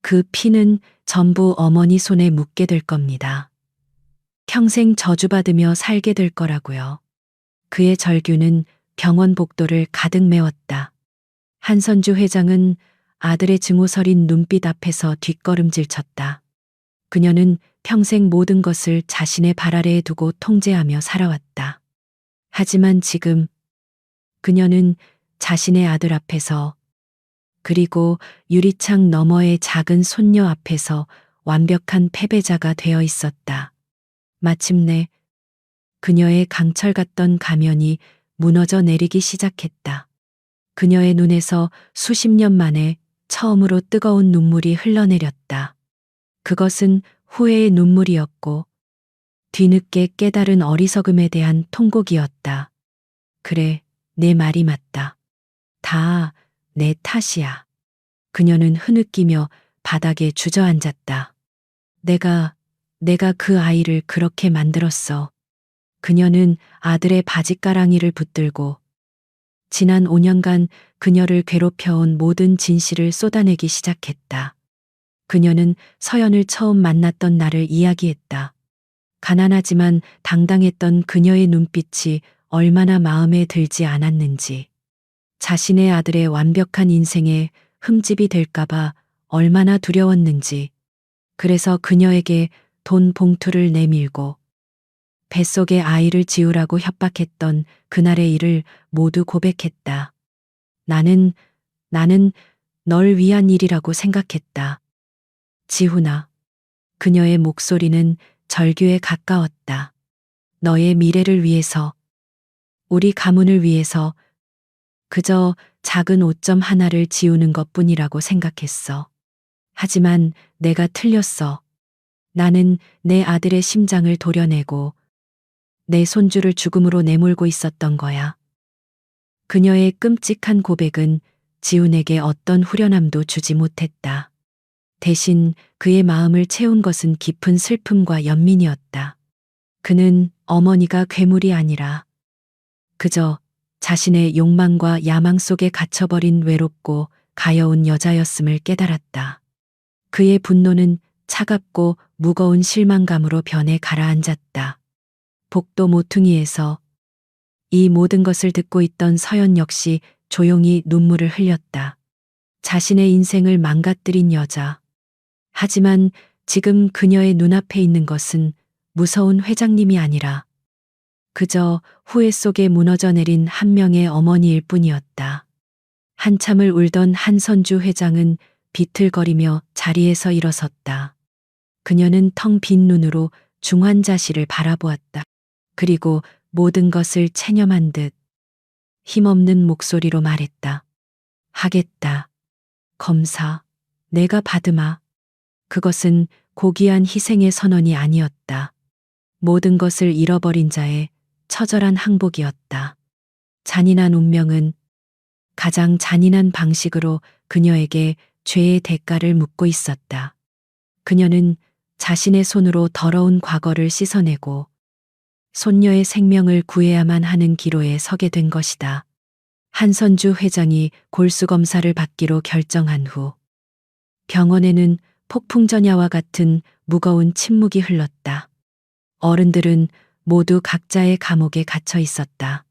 그 피는 전부 어머니 손에 묻게 될 겁니다. 평생 저주받으며 살게 될 거라고요. 그의 절규는 병원 복도를 가득 메웠다. 한선주 회장은 아들의 증오서린 눈빛 앞에서 뒷걸음질 쳤다. 그녀는 평생 모든 것을 자신의 발 아래에 두고 통제하며 살아왔다. 하지만 지금 그녀는 자신의 아들 앞에서 그리고 유리창 너머의 작은 손녀 앞에서 완벽한 패배자가 되어 있었다. 마침내 그녀의 강철 같던 가면이 무너져 내리기 시작했다. 그녀의 눈에서 수십 년 만에 처음으로 뜨거운 눈물이 흘러내렸다. 그것은 후회의 눈물이었고 뒤늦게 깨달은 어리석음에 대한 통곡이었다. 그래, 내 말이 맞다. 다 내 탓이야. 그녀는 흐느끼며 바닥에 주저앉았다. 내가 그 아이를 그렇게 만들었어. 그녀는 아들의 바짓가랑이를 붙들고 지난 5년간 그녀를 괴롭혀온 모든 진실을 쏟아내기 시작했다. 그녀는 서연을 처음 만났던 날을 이야기했다. 가난하지만 당당했던 그녀의 눈빛이 얼마나 마음에 들지 않았는지, 자신의 아들의 완벽한 인생에 흠집이 될까봐 얼마나 두려웠는지, 그래서 그녀에게 돈 봉투를 내밀고 뱃속에 아이를 지우라고 협박했던 그날의 일을 모두 고백했다. 나는 널 위한 일이라고 생각했다. 지훈아. 그녀의 목소리는 절규에 가까웠다. 너의 미래를 위해서, 우리 가문을 위해서 그저 작은 오점 하나를 지우는 것뿐이라고 생각했어. 하지만 내가 틀렸어. 나는 내 아들의 심장을 도려내고 내 손주를 죽음으로 내몰고 있었던 거야. 그녀의 끔찍한 고백은 지훈에게 어떤 후련함도 주지 못했다. 대신 그의 마음을 채운 것은 깊은 슬픔과 연민이었다. 그는 어머니가 괴물이 아니라 그저 자신의 욕망과 야망 속에 갇혀버린 외롭고 가여운 여자였음을 깨달았다. 그의 분노는 차갑고 무거운 실망감으로 변해 가라앉았다. 복도 모퉁이에서 이 모든 것을 듣고 있던 서연 역시 조용히 눈물을 흘렸다. 자신의 인생을 망가뜨린 여자. 하지만 지금 그녀의 눈앞에 있는 것은 무서운 회장님이 아니라 그저 후회 속에 무너져 내린 한 명의 어머니일 뿐이었다. 한참을 울던 한선주 회장은 비틀거리며 자리에서 일어섰다. 그녀는 텅 빈 눈으로 중환자실을 바라보았다. 그리고 모든 것을 체념한 듯 힘없는 목소리로 말했다. 하겠다. 검사, 내가 받으마. 그것은 고귀한 희생의 선언이 아니었다. 모든 것을 잃어버린 자의 처절한 항복이었다. 잔인한 운명은 가장 잔인한 방식으로 그녀에게 죄의 대가를 묻고 있었다. 그녀는 자신의 손으로 더러운 과거를 씻어내고 손녀의 생명을 구해야만 하는 기로에 서게 된 것이다. 한선주 회장이 골수 검사를 받기로 결정한 후 병원에는 폭풍전야와 같은 무거운 침묵이 흘렀다. 어른들은 모두 각자의 감옥에 갇혀 있었다.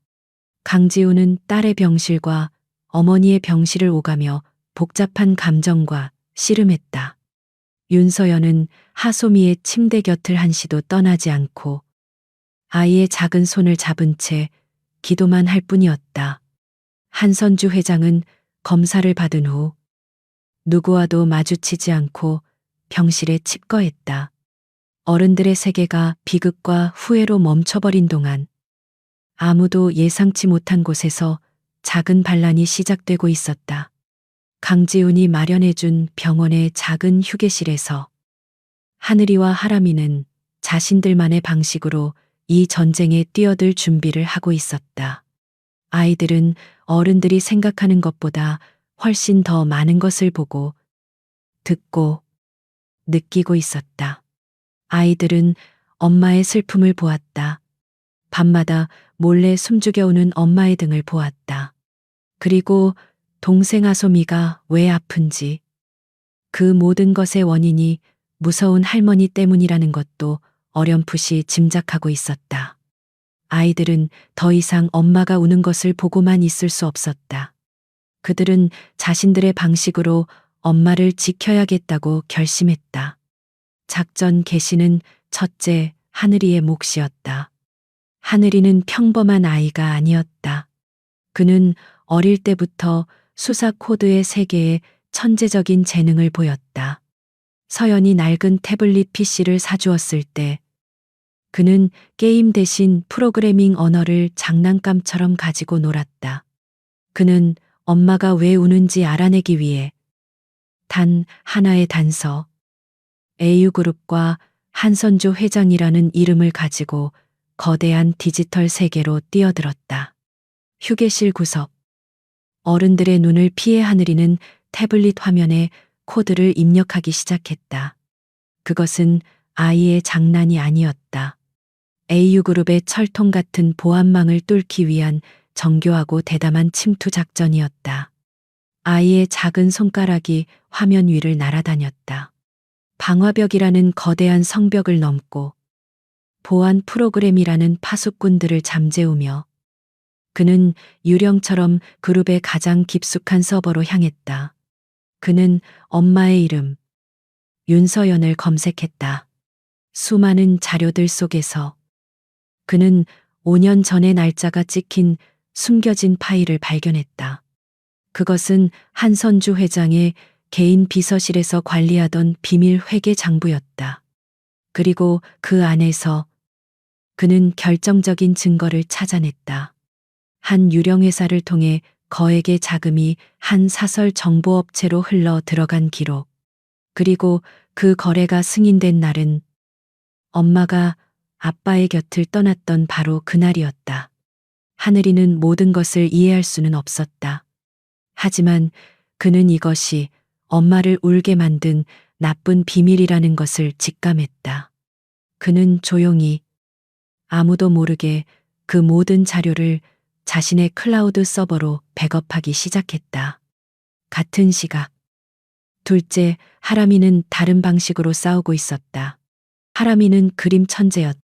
강지우는 딸의 병실과 어머니의 병실을 오가며 복잡한 감정과 씨름했다. 윤서연은 하소미의 침대 곁을 한시도 떠나지 않고 아이의 작은 손을 잡은 채 기도만 할 뿐이었다. 한선주 회장은 검사를 받은 후 누구와도 마주치지 않고 병실에 칩거했다. 어른들의 세계가 비극과 후회로 멈춰버린 동안 아무도 예상치 못한 곳에서 작은 반란이 시작되고 있었다. 강지훈이 마련해준 병원의 작은 휴게실에서 하늘이와 하람이는 자신들만의 방식으로 이 전쟁에 뛰어들 준비를 하고 있었다. 아이들은 어른들이 생각하는 것보다 훨씬 더 많은 것을 보고 듣고 느끼고 있었다. 아이들은 엄마의 슬픔을 보았다. 밤마다 몰래 숨죽여오는 엄마의 등을 보았다. 그리고 동생 아소미가 왜 아픈지, 그 모든 것의 원인이 무서운 할머니 때문이라는 것도 어렴풋이 짐작하고 있었다. 아이들은 더 이상 엄마가 우는 것을 보고만 있을 수 없었다. 그들은 자신들의 방식으로 엄마를 지켜야겠다고 결심했다. 작전 개시는 첫째 하늘이의 몫이었다. 하늘이는 평범한 아이가 아니었다. 그는 어릴 때부터 수사 코드의 세계에 천재적인 재능을 보였다. 서연이 낡은 태블릿 PC를 사주었을 때 그는 게임 대신 프로그래밍 언어를 장난감처럼 가지고 놀았다. 그는 엄마가 왜 우는지 알아내기 위해 단 하나의 단서, AU그룹과 한선주 회장이라는 이름을 가지고 거대한 디지털 세계로 뛰어들었다. 휴게실 구석. 어른들의 눈을 피해 하늘이는 태블릿 화면에 코드를 입력하기 시작했다. 그것은 아이의 장난이 아니었다. AU그룹의 철통 같은 보안망을 뚫기 위한 정교하고 대담한 침투 작전이었다. 아이의 작은 손가락이 화면 위를 날아다녔다. 방화벽이라는 거대한 성벽을 넘고 보안 프로그램이라는 파수꾼들을 잠재우며 그는 유령처럼 그룹의 가장 깊숙한 서버로 향했다. 그는 엄마의 이름, 윤서연을 검색했다. 수많은 자료들 속에서 그는 5년 전의 날짜가 찍힌 숨겨진 파일을 발견했다. 그것은 한선주 회장의 개인 비서실에서 관리하던 비밀 회계 장부였다. 그리고 그 안에서 그는 결정적인 증거를 찾아냈다. 한 유령 회사를 통해 거액의 자금이 한 사설 정보업체로 흘러 들어간 기록. 그리고 그 거래가 승인된 날은 엄마가 아빠의 곁을 떠났던 바로 그날이었다. 하늘이는 모든 것을 이해할 수는 없었다. 하지만 그는 이것이 엄마를 울게 만든 나쁜 비밀이라는 것을 직감했다. 그는 조용히 아무도 모르게 그 모든 자료를 자신의 클라우드 서버로 백업하기 시작했다. 같은 시각. 둘째, 하람이는 다른 방식으로 싸우고 있었다. 하람이는 그림 천재였다.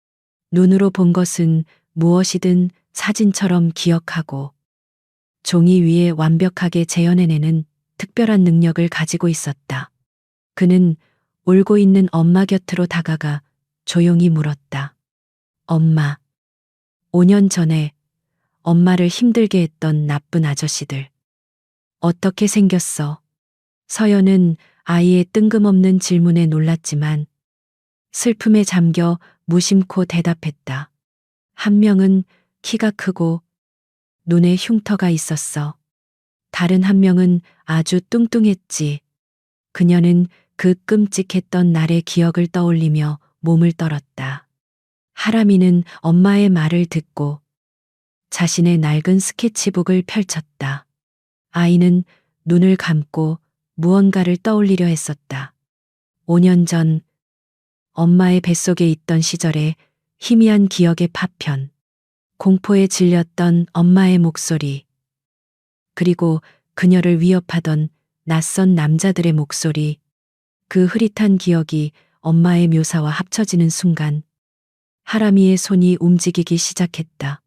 눈으로 본 것은 무엇이든 사진처럼 기억하고 종이 위에 완벽하게 재현해내는 특별한 능력을 가지고 있었다. 그는 울고 있는 엄마 곁으로 다가가 조용히 물었다. 엄마, 5년 전에 엄마를 힘들게 했던 나쁜 아저씨들. 어떻게 생겼어? 서연은 아이의 뜬금없는 질문에 놀랐지만 슬픔에 잠겨 무심코 대답했다. 한 명은 키가 크고 눈에 흉터가 있었어. 다른 한 명은 아주 뚱뚱했지. 그녀는 그 끔찍했던 날의 기억을 떠올리며 몸을 떨었다. 하람이는 엄마의 말을 듣고 자신의 낡은 스케치북을 펼쳤다. 아이는 눈을 감고 무언가를 떠올리려 했었다. 5년 전 엄마의 뱃속에 있던 시절의 희미한 기억의 파편, 공포에 질렸던 엄마의 목소리, 그리고 그녀를 위협하던 낯선 남자들의 목소리, 그 흐릿한 기억이 엄마의 묘사와 합쳐지는 순간 하람이의 손이 움직이기 시작했다.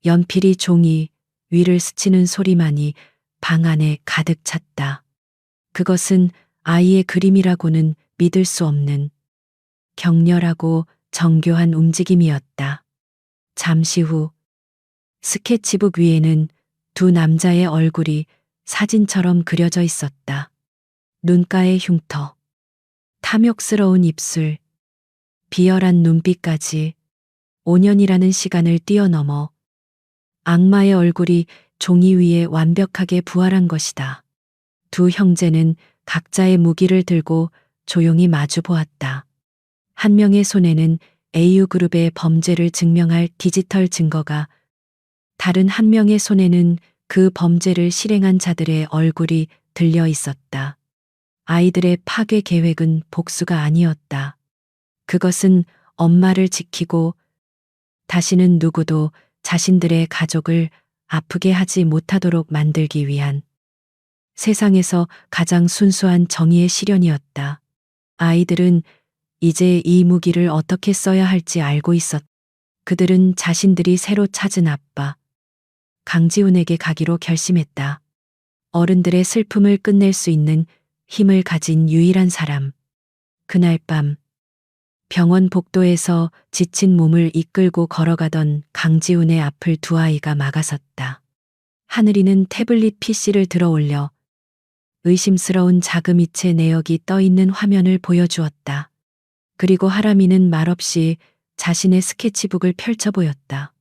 연필이 종이 위를 스치는 소리만이 방 안에 가득 찼다. 그것은 아이의 그림이라고는 믿을 수 없는 격렬하고 정교한 움직임이었다. 잠시 후 스케치북 위에는 두 남자의 얼굴이 사진처럼 그려져 있었다. 눈가의 흉터, 탐욕스러운 입술, 비열한 눈빛까지 5년이라는 시간을 뛰어넘어 악마의 얼굴이 종이 위에 완벽하게 부활한 것이다. 두 형제는 각자의 무기를 들고 조용히 마주 보았다. 한 명의 손에는 AU그룹의 범죄를 증명할 디지털 증거가, 다른 한 명의 손에는 그 범죄를 실행한 자들의 얼굴이 들려 있었다. 아이들의 파괴 계획은 복수가 아니었다. 그것은 엄마를 지키고 다시는 누구도 자신들의 가족을 아프게 하지 못하도록 만들기 위한 세상에서 가장 순수한 정의의 실현이었다. 아이들은 이제 이 무기를 어떻게 써야 할지 알고 있었다. 그들은 자신들이 새로 찾은 아빠, 강지훈에게 가기로 결심했다. 어른들의 슬픔을 끝낼 수 있는 힘을 가진 유일한 사람. 그날 밤, 병원 복도에서 지친 몸을 이끌고 걸어가던 강지훈의 앞을 두 아이가 막아섰다. 하늘이는 태블릿 PC를 들어 올려 의심스러운 자그미체 내역이 떠 있는 화면을 보여주었다. 그리고 하람이는 말없이 자신의 스케치북을 펼쳐 보였다.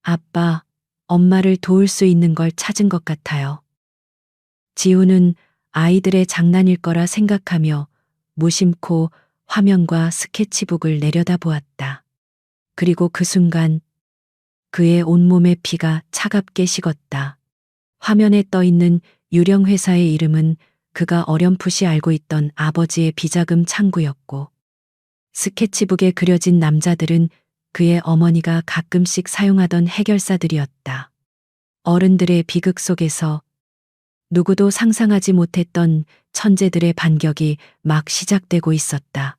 아빠, 엄마를 도울 수 있는 걸 찾은 것 같아요. 지우는 아이들의 장난일 거라 생각하며 무심코 화면과 스케치북을 내려다보았다. 그리고 그 순간 그의 온몸의 피가 차갑게 식었다. 화면에 떠 있는 유령 회사의 이름은 그가 어렴풋이 알고 있던 아버지의 비자금 창구였고, 스케치북에 그려진 남자들은 그의 어머니가 가끔씩 사용하던 해결사들이었다. 어른들의 비극 속에서 누구도 상상하지 못했던 천재들의 반격이 막 시작되고 있었다.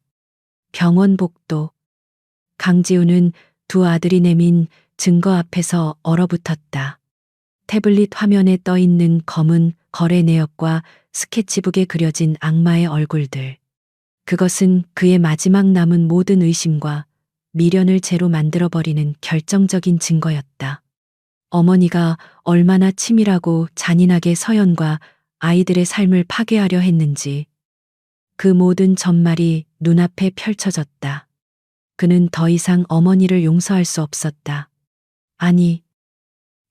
병원 복도. 강지우는 두 아들이 내민 증거 앞에서 얼어붙었다. 태블릿 화면에 떠 있는 검은 거래 내역과 스케치북에 그려진 악마의 얼굴들. 그것은 그의 마지막 남은 모든 의심과 미련을 제로 만들어버리는 결정적인 증거였다. 어머니가 얼마나 치밀하고 잔인하게 서연과 아이들의 삶을 파괴하려 했는지 그 모든 전말이 눈앞에 펼쳐졌다. 그는 더 이상 어머니를 용서할 수 없었다. 아니,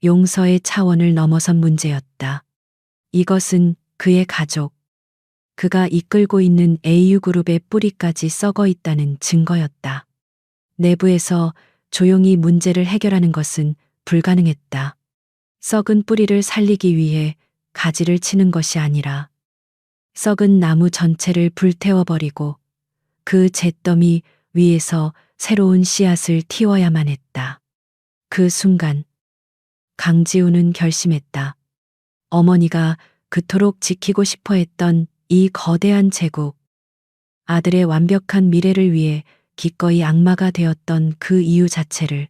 용서의 차원을 넘어선 문제였다. 이것은 그의 가족, 그가 이끌고 있는 AU그룹의 뿌리까지 썩어 있다는 증거였다. 내부에서 조용히 문제를 해결하는 것은 불가능했다. 썩은 뿌리를 살리기 위해 가지를 치는 것이 아니라 썩은 나무 전체를 불태워버리고 그 잿더미 위에서 새로운 씨앗을 틔워야만 했다. 그 순간 강지우는 결심했다. 어머니가 그토록 지키고 싶어 했던 이 거대한 제국, 아들의 완벽한 미래를 위해 기꺼이 악마가 되었던 그 이유 자체를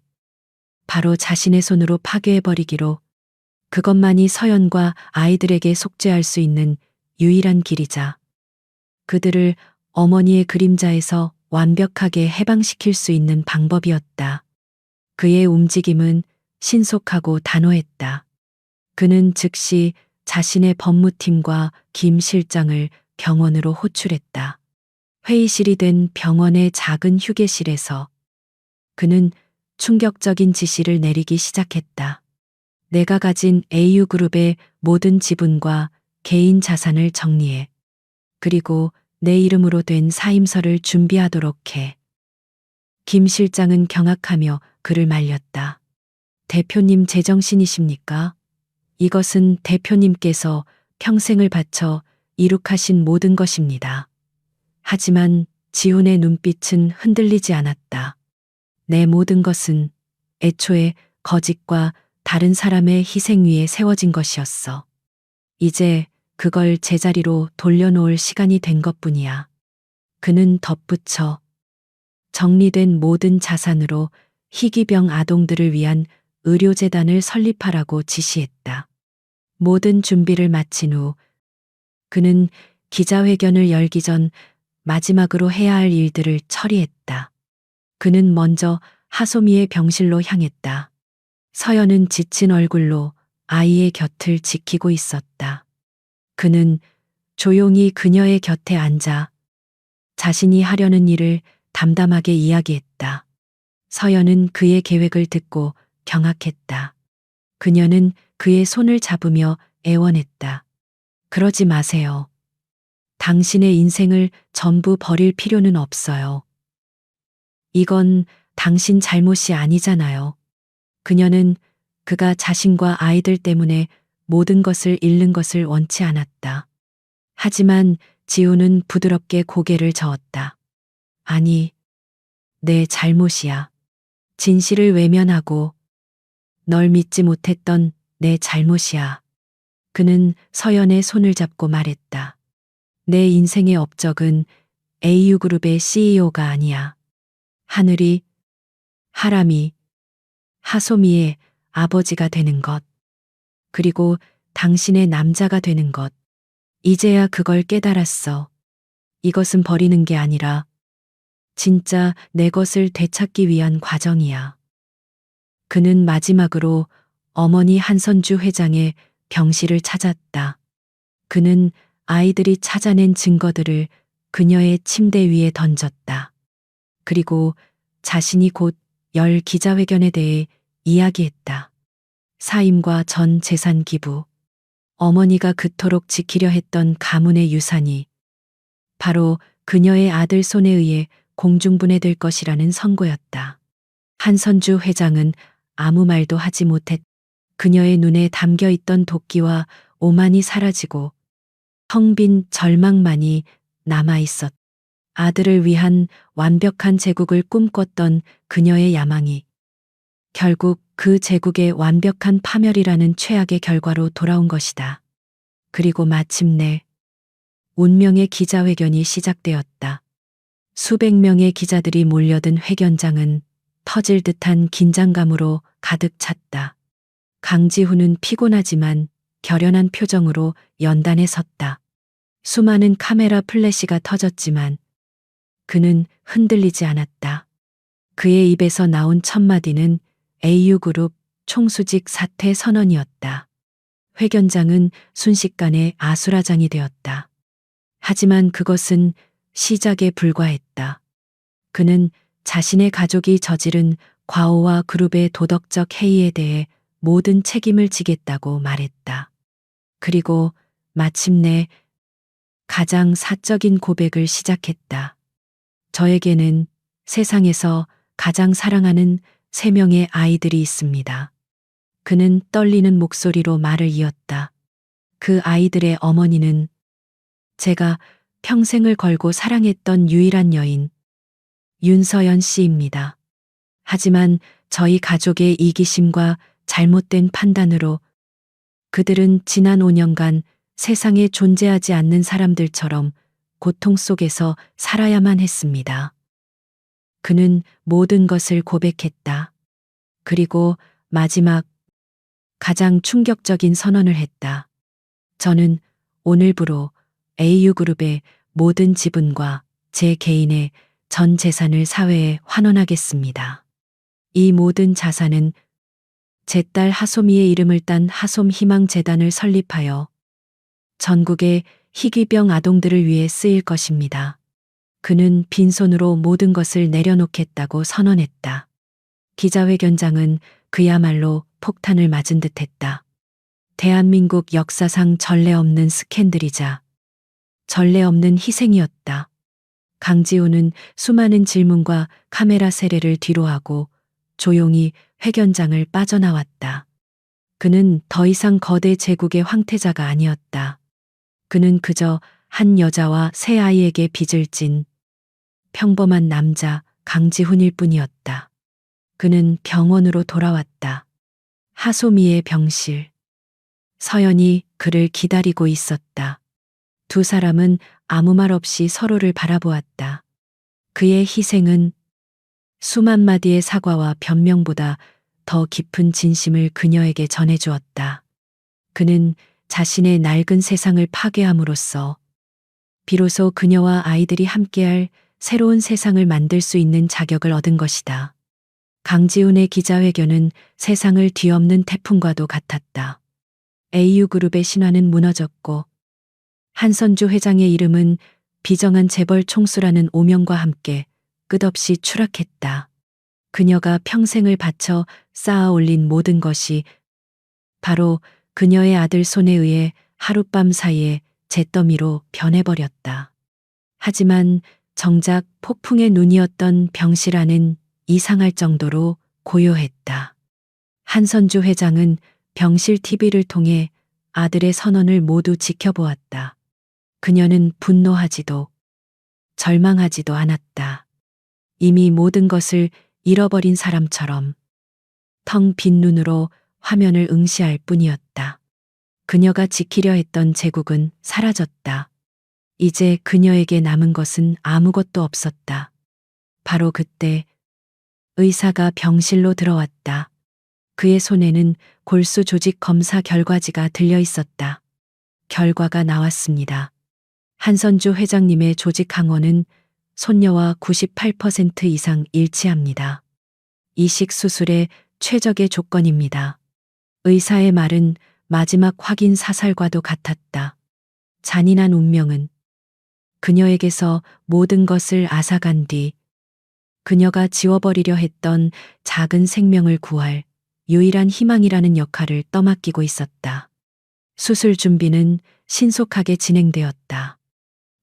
바로 자신의 손으로 파괴해버리기로, 그것만이 서연과 아이들에게 속죄할 수 있는 유일한 길이자 그들을 어머니의 그림자에서 완벽하게 해방시킬 수 있는 방법이었다. 그의 움직임은 신속하고 단호했다. 그는 즉시 자신의 법무팀과 김 실장을 병원으로 호출했다. 회의실이 된 병원의 작은 휴게실에서 그는 충격적인 지시를 내리기 시작했다. 내가 가진 AU그룹의 모든 지분과 개인 자산을 정리해. 그리고 내 이름으로 된 사임서를 준비하도록 해. 김 실장은 경악하며 그를 말렸다. 대표님 제정신이십니까? 이것은 대표님께서 평생을 바쳐 이룩하신 모든 것입니다. 하지만 지훈의 눈빛은 흔들리지 않았다. 내 모든 것은 애초에 거짓과 다른 사람의 희생 위에 세워진 것이었어. 이제 그걸 제자리로 돌려놓을 시간이 된 것뿐이야. 그는 덧붙여 정리된 모든 자산으로 희귀병 아동들을 위한 의료재단을 설립하라고 지시했다. 모든 준비를 마친 후 그는 기자회견을 열기 전 마지막으로 해야 할 일들을 처리했다. 그는 먼저 하소미의 병실로 향했다. 서연은 지친 얼굴로 아이의 곁을 지키고 있었다. 그는 조용히 그녀의 곁에 앉아 자신이 하려는 일을 담담하게 이야기했다. 서연은 그의 계획을 듣고 경악했다. 그녀는 그의 손을 잡으며 애원했다. 그러지 마세요. 당신의 인생을 전부 버릴 필요는 없어요. 이건 당신 잘못이 아니잖아요. 그녀는 그가 자신과 아이들 때문에 모든 것을 잃는 것을 원치 않았다. 하지만 지우는 부드럽게 고개를 저었다. 아니, 내 잘못이야. 진실을 외면하고 널 믿지 못했던 내 잘못이야. 그는 서연의 손을 잡고 말했다. 내 인생의 업적은 A그룹의 CEO가 아니야. 하늘이, 하람이, 하소미의 아버지가 되는 것. 그리고 당신의 남자가 되는 것. 이제야 그걸 깨달았어. 이것은 버리는 게 아니라 진짜 내 것을 되찾기 위한 과정이야. 그는 마지막으로 어머니 한선주 회장의 병실을 찾았다. 그는 아이들이 찾아낸 증거들을 그녀의 침대 위에 던졌다. 그리고 자신이 곧 열 기자회견에 대해 이야기했다. 사임과 전 재산 기부, 어머니가 그토록 지키려 했던 가문의 유산이 바로 그녀의 아들 손에 의해 공중분해될 것이라는 선고였다. 한선주 회장은 아무 말도 하지 못했다. 그녀의 눈에 담겨 있던 도끼와 오만이 사라지고 텅 빈 절망만이 남아 있었다. 아들을 위한 완벽한 제국을 꿈꿨던 그녀의 야망이 결국 그 제국의 완벽한 파멸이라는 최악의 결과로 돌아온 것이다. 그리고 마침내 운명의 기자회견이 시작되었다. 수백 명의 기자들이 몰려든 회견장은 터질 듯한 긴장감으로 가득 찼다. 강지훈은 피곤하지만 결연한 표정으로 연단에 섰다. 수많은 카메라 플래시가 터졌지만 그는 흔들리지 않았다. 그의 입에서 나온 첫마디는 A그룹 총수직 사퇴 선언이었다. 회견장은 순식간에 아수라장이 되었다. 하지만 그것은 시작에 불과했다. 그는 자신의 가족이 저지른 과오와 그룹의 도덕적 해이에 대해 모든 책임을 지겠다고 말했다. 그리고 마침내 가장 사적인 고백을 시작했다. 저에게는 세상에서 가장 사랑하는 3명의 아이들이 있습니다. 그는 떨리는 목소리로 말을 이었다. 그 아이들의 어머니는 제가 평생을 걸고 사랑했던 유일한 여인, 윤서연 씨입니다. 하지만 저희 가족의 이기심과 잘못된 판단으로 그들은 지난 5년간 세상에 존재하지 않는 사람들처럼 고통 속에서 살아야만 했습니다. 그는 모든 것을 고백했다. 그리고 마지막 가장 충격적인 선언을 했다. 저는 오늘부로 A그룹의 모든 지분과 제 개인의 전 재산을 사회에 환원하겠습니다. 이 모든 자산은 제 딸 하소미의 이름을 딴 하솜희망재단을 설립하여 전국의 희귀병 아동들을 위해 쓰일 것입니다. 그는 빈손으로 모든 것을 내려놓겠다고 선언했다. 기자회견장은 그야말로 폭탄을 맞은 듯했다. 대한민국 역사상 전례 없는 스캔들이자 전례 없는 희생이었다. 강지훈은 수많은 질문과 카메라 세례를 뒤로하고 조용히 회견장을 빠져나왔다. 그는 더 이상 거대 제국의 황태자가 아니었다. 그는 그저 한 여자와 세 아이에게 빚을 진 평범한 남자 강지훈일 뿐이었다. 그는 병원으로 돌아왔다. 하소미의 병실. 서연이 그를 기다리고 있었다. 두 사람은 아무 말 없이 서로를 바라보았다. 그의 희생은 수만 마디의 사과와 변명보다 더 깊은 진심을 그녀에게 전해주었다. 그는 자신의 낡은 세상을 파괴함으로써 비로소 그녀와 아이들이 함께할 새로운 세상을 만들 수 있는 자격을 얻은 것이다. 강지훈의 기자회견은 세상을 뒤엎는 태풍과도 같았다. AU그룹의 신화는 무너졌고 한선주 회장의 이름은 비정한 재벌 총수라는 오명과 함께 끝없이 추락했다. 그녀가 평생을 바쳐 쌓아 올린 모든 것이 바로 그녀의 아들 손에 의해 하룻밤 사이에 잿더미로 변해버렸다. 하지만 정작 폭풍의 눈이었던 병실 안은 이상할 정도로 고요했다. 한선주 회장은 병실 TV를 통해 아들의 선언을 모두 지켜보았다. 그녀는 분노하지도 절망하지도 않았다. 이미 모든 것을 잃어버린 사람처럼 텅 빈 눈으로 화면을 응시할 뿐이었다. 그녀가 지키려 했던 제국은 사라졌다. 이제 그녀에게 남은 것은 아무것도 없었다. 바로 그때 의사가 병실로 들어왔다. 그의 손에는 골수 조직 검사 결과지가 들려 있었다. 결과가 나왔습니다. 한선주 회장님의 조직 항원은 손녀와 98% 이상 일치합니다. 이식 수술의 최적의 조건입니다. 의사의 말은 마지막 확인 사살과도 같았다. 잔인한 운명은 그녀에게서 모든 것을 앗아간 뒤 그녀가 지워버리려 했던 작은 생명을 구할 유일한 희망이라는 역할을 떠맡기고 있었다. 수술 준비는 신속하게 진행되었다.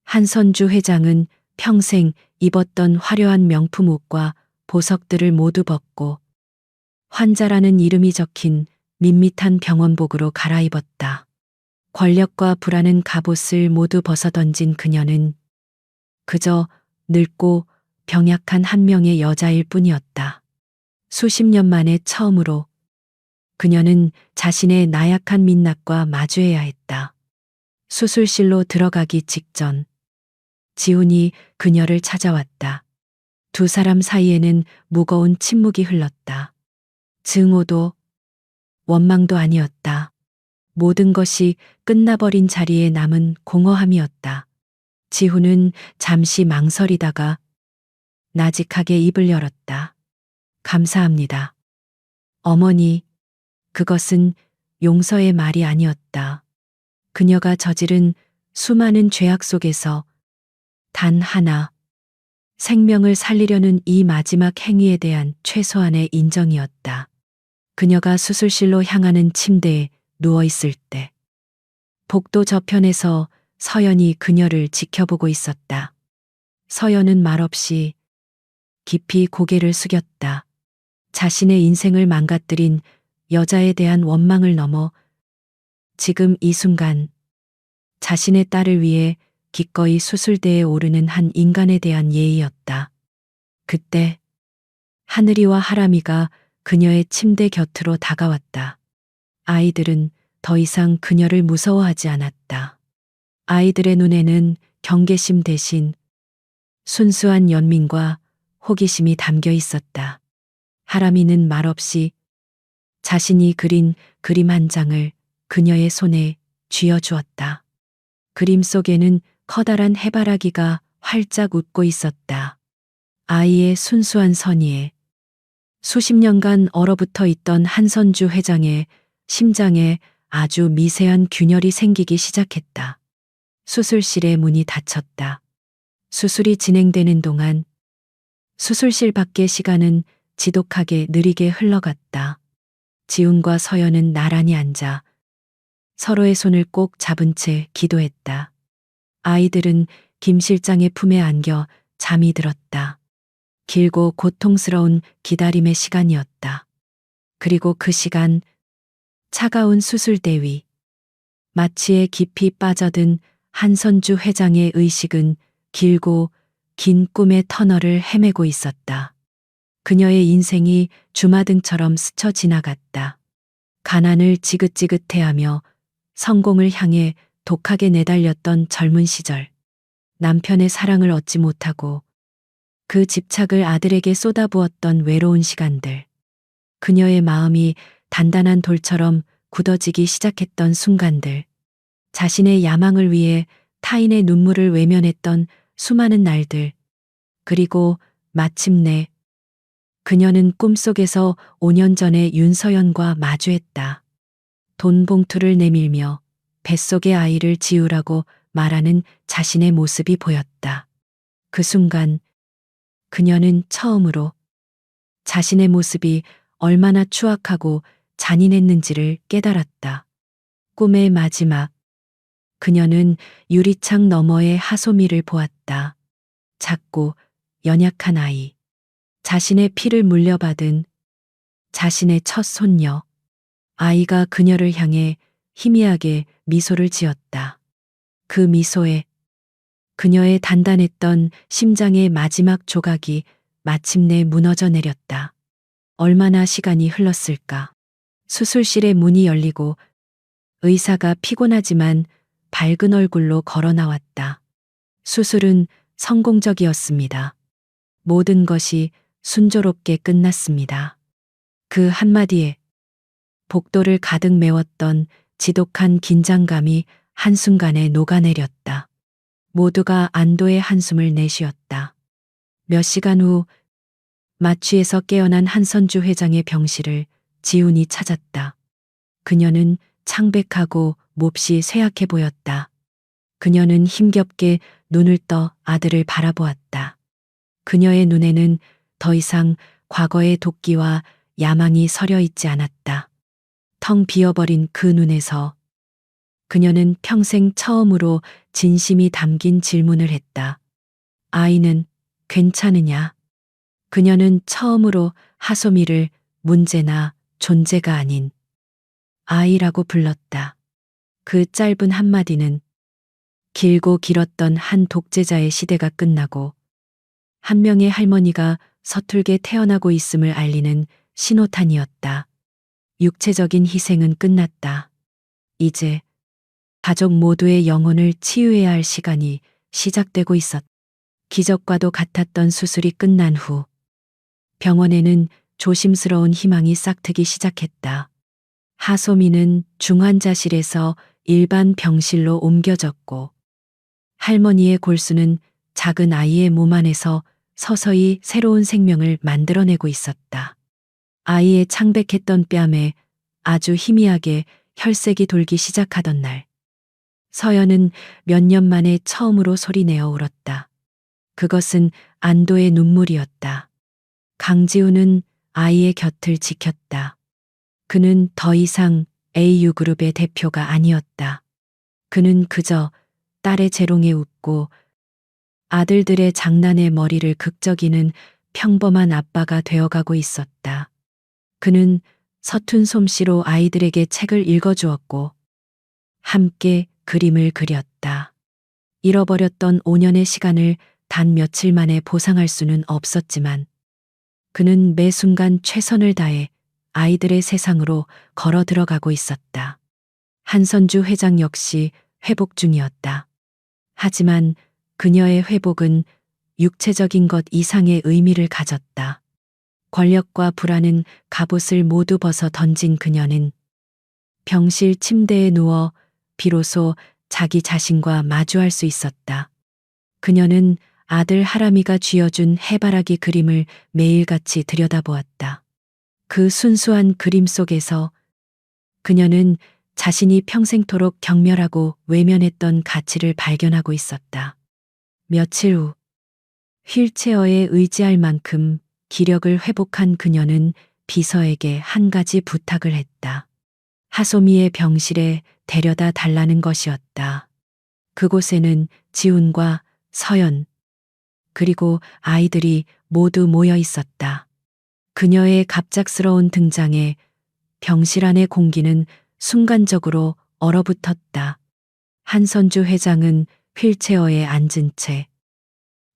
한선주 회장은 평생 입었던 화려한 명품 옷과 보석들을 모두 벗고 환자라는 이름이 적힌 밋밋한 병원복으로 갈아입었다. 권력과 불안은 갑옷을 모두 벗어던진 그녀는 그저 늙고 병약한 한 명의 여자일 뿐이었다. 수십 년 만에 처음으로 그녀는 자신의 나약한 민낯과 마주해야 했다. 수술실로 들어가기 직전 지훈이 그녀를 찾아왔다. 두 사람 사이에는 무거운 침묵이 흘렀다. 증오도 원망도 아니었다. 모든 것이 끝나버린 자리에 남은 공허함이었다. 지훈은 잠시 망설이다가 나직하게 입을 열었다. 감사합니다. 어머니, 그것은 용서의 말이 아니었다. 그녀가 저지른 수많은 죄악 속에서 단 하나, 생명을 살리려는 이 마지막 행위에 대한 최소한의 인정이었다. 그녀가 수술실로 향하는 침대에 누워있을 때 복도 저편에서 서연이 그녀를 지켜보고 있었다. 서연은 말없이 깊이 고개를 숙였다. 자신의 인생을 망가뜨린 여자에 대한 원망을 넘어 지금 이 순간 자신의 딸을 위해 기꺼이 수술대에 오르는 한 인간에 대한 예의였다. 그때 하늘이와 하람이가 그녀의 침대 곁으로 다가왔다. 아이들은 더 이상 그녀를 무서워하지 않았다. 아이들의 눈에는 경계심 대신 순수한 연민과 호기심이 담겨 있었다. 하람이는 말없이 자신이 그린 그림 한 장을 그녀의 손에 쥐어주었다. 그림 속에는 커다란 해바라기가 활짝 웃고 있었다. 아이의 순수한 선의에 수십 년간 얼어붙어 있던 한선주 회장의 심장에 아주 미세한 균열이 생기기 시작했다. 수술실의 문이 닫혔다. 수술이 진행되는 동안 수술실 밖의 시간은 지독하게 느리게 흘러갔다. 지훈과 서연은 나란히 앉아 서로의 손을 꼭 잡은 채 기도했다. 아이들은 김 실장의 품에 안겨 잠이 들었다. 길고 고통스러운 기다림의 시간이었다. 그리고 그 시간, 차가운 수술대 위, 마취에 깊이 빠져든 한선주 회장의 의식은 길고 긴 꿈의 터널을 헤매고 있었다. 그녀의 인생이 주마등처럼 스쳐 지나갔다. 가난을 지긋지긋해하며 성공을 향해 독하게 내달렸던 젊은 시절. 남편의 사랑을 얻지 못하고 그 집착을 아들에게 쏟아부었던 외로운 시간들. 그녀의 마음이 단단한 돌처럼 굳어지기 시작했던 순간들. 자신의 야망을 위해 타인의 눈물을 외면했던 수많은 날들. 그리고 마침내 그녀는 꿈속에서 5년 전에 윤서연과 마주했다. 돈 봉투를 내밀며 뱃속의 아이를 지우라고 말하는 자신의 모습이 보였다. 그 순간 그녀는 처음으로 자신의 모습이 얼마나 추악하고 잔인했는지를 깨달았다. 꿈의 마지막. 그녀는 유리창 너머의 하소미를 보았다. 작고 연약한 아이. 자신의 피를 물려받은 자신의 첫 손녀. 아이가 그녀를 향해 희미하게 미소를 지었다. 그 미소에 그녀의 단단했던 심장의 마지막 조각이 마침내 무너져 내렸다. 얼마나 시간이 흘렀을까. 수술실의 문이 열리고 의사가 피곤하지만 밝은 얼굴로 걸어 나왔다. 수술은 성공적이었습니다. 모든 것이 순조롭게 끝났습니다. 그 한마디에 복도를 가득 메웠던 지독한 긴장감이 한순간에 녹아내렸다. 모두가 안도의 한숨을 내쉬었다. 몇 시간 후 마취에서 깨어난 한선주 회장의 병실을 지훈이 찾았다. 그녀는 창백하고 몹시 쇠약해 보였다. 그녀는 힘겹게 눈을 떠 아들을 바라보았다. 그녀의 눈에는 더 이상 과거의 도끼와 야망이 서려 있지 않았다. 텅 비어버린 그 눈에서 그녀는 평생 처음으로 진심이 담긴 질문을 했다. 아이는 괜찮으냐? 그녀는 처음으로 하소미를 문제나 존재가 아닌 아이라고 불렀다. 그 짧은 한마디는 길고 길었던 한 독재자의 시대가 끝나고 한 명의 할머니가 서툴게 태어나고 있음을 알리는 신호탄이었다. 육체적인 희생은 끝났다. 이제 가족 모두의 영혼을 치유해야 할 시간이 시작되고 있었다. 기적과도 같았던 수술이 끝난 후 병원에는 조심스러운 희망이 싹트기 시작했다. 하소미는 중환자실에서 일반 병실로 옮겨졌고 할머니의 골수는 작은 아이의 몸 안에서 서서히 새로운 생명을 만들어내고 있었다. 아이의 창백했던 뺨에 아주 희미하게 혈색이 돌기 시작하던 날, 서연은 몇 년 만에 처음으로 소리내어 울었다. 그것은 안도의 눈물이었다. 강지우는 아이의 곁을 지켰다. 그는 더 이상 A유그룹의 대표가 아니었다. 그는 그저 딸의 재롱에 웃고 아들들의 장난에 머리를 극적이는 평범한 아빠가 되어가고 있었다. 그는 서툰 솜씨로 아이들에게 책을 읽어주었고 함께 그림을 그렸다. 잃어버렸던 5년의 시간을 단 며칠 만에 보상할 수는 없었지만 그는 매 순간 최선을 다해 아이들의 세상으로 걸어 들어가고 있었다. 한선주 회장 역시 회복 중이었다. 하지만 그녀의 회복은 육체적인 것 이상의 의미를 가졌다. 권력과 불안은 갑옷을 모두 벗어 던진 그녀는 병실 침대에 누워 비로소 자기 자신과 마주할 수 있었다. 그녀는 아들 하람이가 쥐어준 해바라기 그림을 매일같이 들여다보았다. 그 순수한 그림 속에서 그녀는 자신이 평생토록 경멸하고 외면했던 가치를 발견하고 있었다. 며칠 후 휠체어에 의지할 만큼 기력을 회복한 그녀는 비서에게 한 가지 부탁을 했다. 하소미의 병실에 데려다 달라는 것이었다. 그곳에는 지훈과 서연, 그리고 아이들이 모두 모여 있었다. 그녀의 갑작스러운 등장에 병실 안의 공기는 순간적으로 얼어붙었다. 한선주 회장은 휠체어에 앉은 채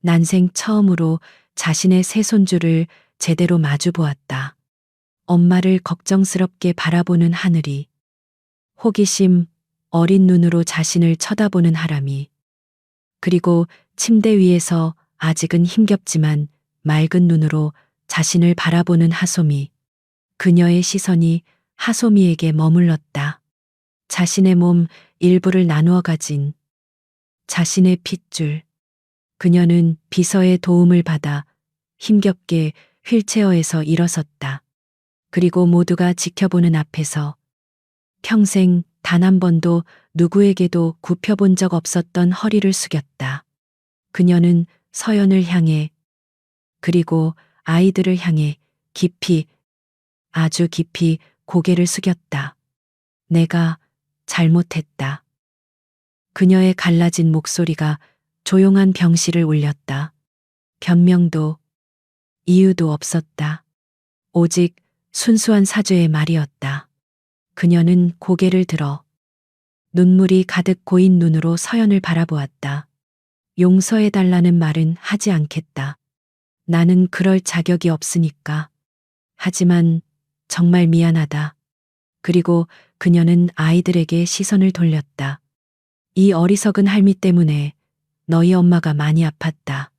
난생 처음으로 자신의 새손주를 제대로 마주 보았다. 엄마를 걱정스럽게 바라보는 하늘이, 호기심 어린 눈으로 자신을 쳐다보는 하람이, 그리고 침대 위에서 아직은 힘겹지만 맑은 눈으로 자신을 바라보는 하솜이. 그녀의 시선이 하솜이에게 머물렀다. 자신의 몸 일부를 나누어 가진 자신의 핏줄. 그녀는 비서의 도움을 받아 힘겹게 휠체어에서 일어섰다. 그리고 모두가 지켜보는 앞에서 평생 단 한 번도 누구에게도 굽혀본 적 없었던 허리를 숙였다. 그녀는 서연을 향해, 그리고 아이들을 향해 깊이, 아주 깊이 고개를 숙였다. 내가 잘못했다. 그녀의 갈라진 목소리가 조용한 병실을 울렸다. 변명도 이유도 없었다. 오직 순수한 사죄의 말이었다. 그녀는 고개를 들어 눈물이 가득 고인 눈으로 서연을 바라보았다. 용서해달라는 말은 하지 않겠다. 나는 그럴 자격이 없으니까. 하지만 정말 미안하다. 그리고 그녀는 아이들에게 시선을 돌렸다. 이 어리석은 할미 때문에 너희 엄마가 많이 아팠다.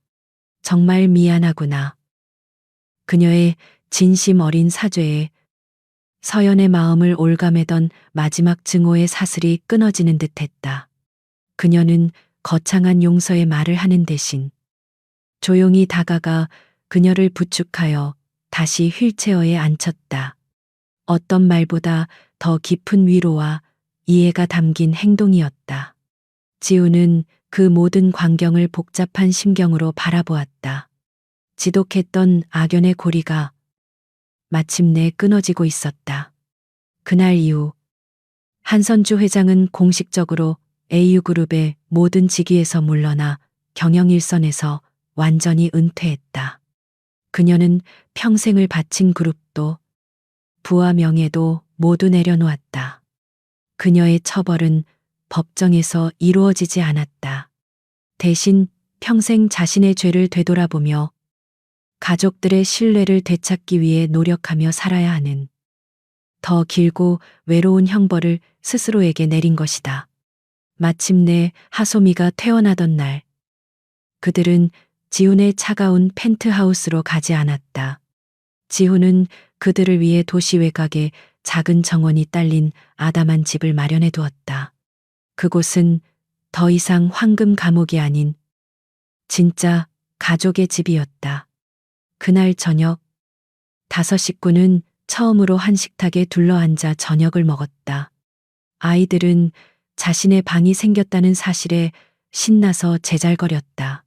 정말 미안하구나. 그녀의 진심 어린 사죄에 서연의 마음을 올가매던 마지막 증오의 사슬이 끊어지는 듯했다. 그녀는 거창한 용서의 말을 하는 대신 조용히 다가가 그녀를 부축하여 다시 휠체어에 앉혔다. 어떤 말보다 더 깊은 위로와 이해가 담긴 행동이었다. 지우는 그 모든 광경을 복잡한 심경으로 바라보았다. 지독했던 악연의 고리가 마침내 끊어지고 있었다. 그날 이후 한선주 회장은 공식적으로 AU그룹의 모든 직위에서 물러나 경영 일선에서 완전히 은퇴했다. 그녀는 평생을 바친 그룹도 부와 명예도 모두 내려놓았다. 그녀의 처벌은 법정에서 이루어지지 않았다. 대신 평생 자신의 죄를 되돌아보며 가족들의 신뢰를 되찾기 위해 노력하며 살아야 하는 더 길고 외로운 형벌을 스스로에게 내린 것이다. 마침내 하솜이가 퇴원하던 날, 그들은 지훈의 차가운 펜트하우스로 가지 않았다. 지훈은 그들을 위해 도시 외곽에 작은 정원이 딸린 아담한 집을 마련해 두었다. 그곳은 더 이상 황금 감옥이 아닌 진짜 가족의 집이었다. 그날 저녁, 5 식구는 처음으로 한 식탁에 둘러앉아 저녁을 먹었다. 아이들은 자신의 방이 생겼다는 사실에 신나서 제잘거렸다.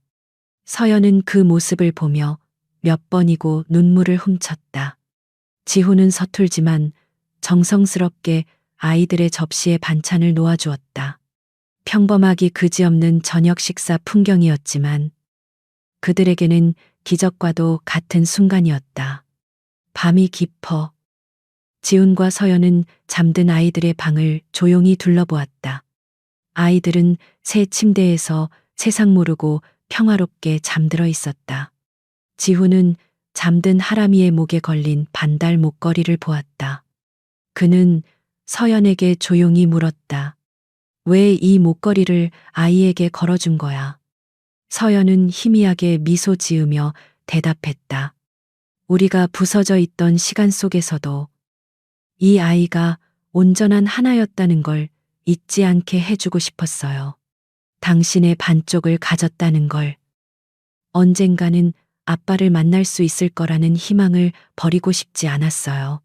서연은 그 모습을 보며 몇 번이고 눈물을 훔쳤다. 지훈은 서툴지만 정성스럽게 아이들의 접시에 반찬을 놓아주었다. 평범하기 그지없는 저녁 식사 풍경이었지만 그들에게는 기적과도 같은 순간이었다. 밤이 깊어 지훈과 서연은 잠든 아이들의 방을 조용히 둘러보았다. 아이들은 새 침대에서 세상 모르고 평화롭게 잠들어 있었다. 지훈은 잠든 하람이의 목에 걸린 반달 목걸이를 보았다. 그는 서연에게 조용히 물었다. 왜 이 목걸이를 아이에게 걸어준 거야? 서연은 희미하게 미소 지으며 대답했다. 우리가 부서져 있던 시간 속에서도 이 아이가 온전한 하나였다는 걸 잊지 않게 해주고 싶었어요. 당신의 반쪽을 가졌다는 걸. 언젠가는 아빠를 만날 수 있을 거라는 희망을 버리고 싶지 않았어요.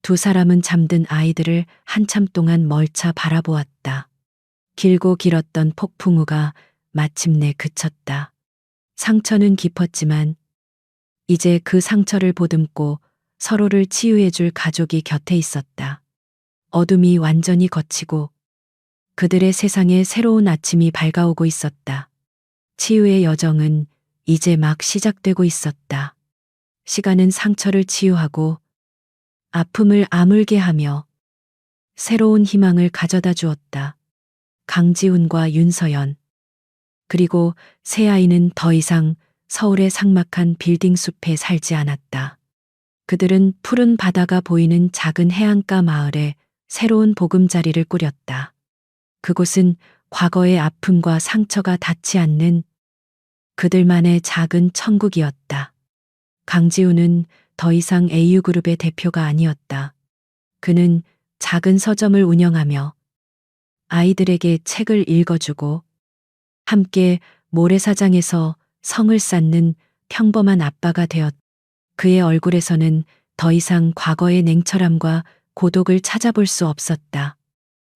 두 사람은 잠든 아이들을 한참 동안 멀차 바라보았다. 길고 길었던 폭풍우가 마침내 그쳤다. 상처는 깊었지만 이제 그 상처를 보듬고 서로를 치유해줄 가족이 곁에 있었다. 어둠이 완전히 걷히고 그들의 세상에 새로운 아침이 밝아오고 있었다. 치유의 여정은 이제 막 시작되고 있었다. 시간은 상처를 치유하고 아픔을 아물게 하며 새로운 희망을 가져다 주었다. 강지훈과 윤서연. 그리고 새 아이는 더 이상 서울의 삭막한 빌딩 숲에 살지 않았다. 그들은 푸른 바다가 보이는 작은 해안가 마을에 새로운 보금자리를 꾸렸다. 그곳은 과거의 아픔과 상처가 닿지 않는 그들만의 작은 천국이었다. 강지우는 더 이상 AU그룹의 대표가 아니었다. 그는 작은 서점을 운영하며 아이들에게 책을 읽어주고 함께 모래사장에서 성을 쌓는 평범한 아빠가 되었다. 그의 얼굴에서는 더 이상 과거의 냉철함과 고독을 찾아볼 수 없었다.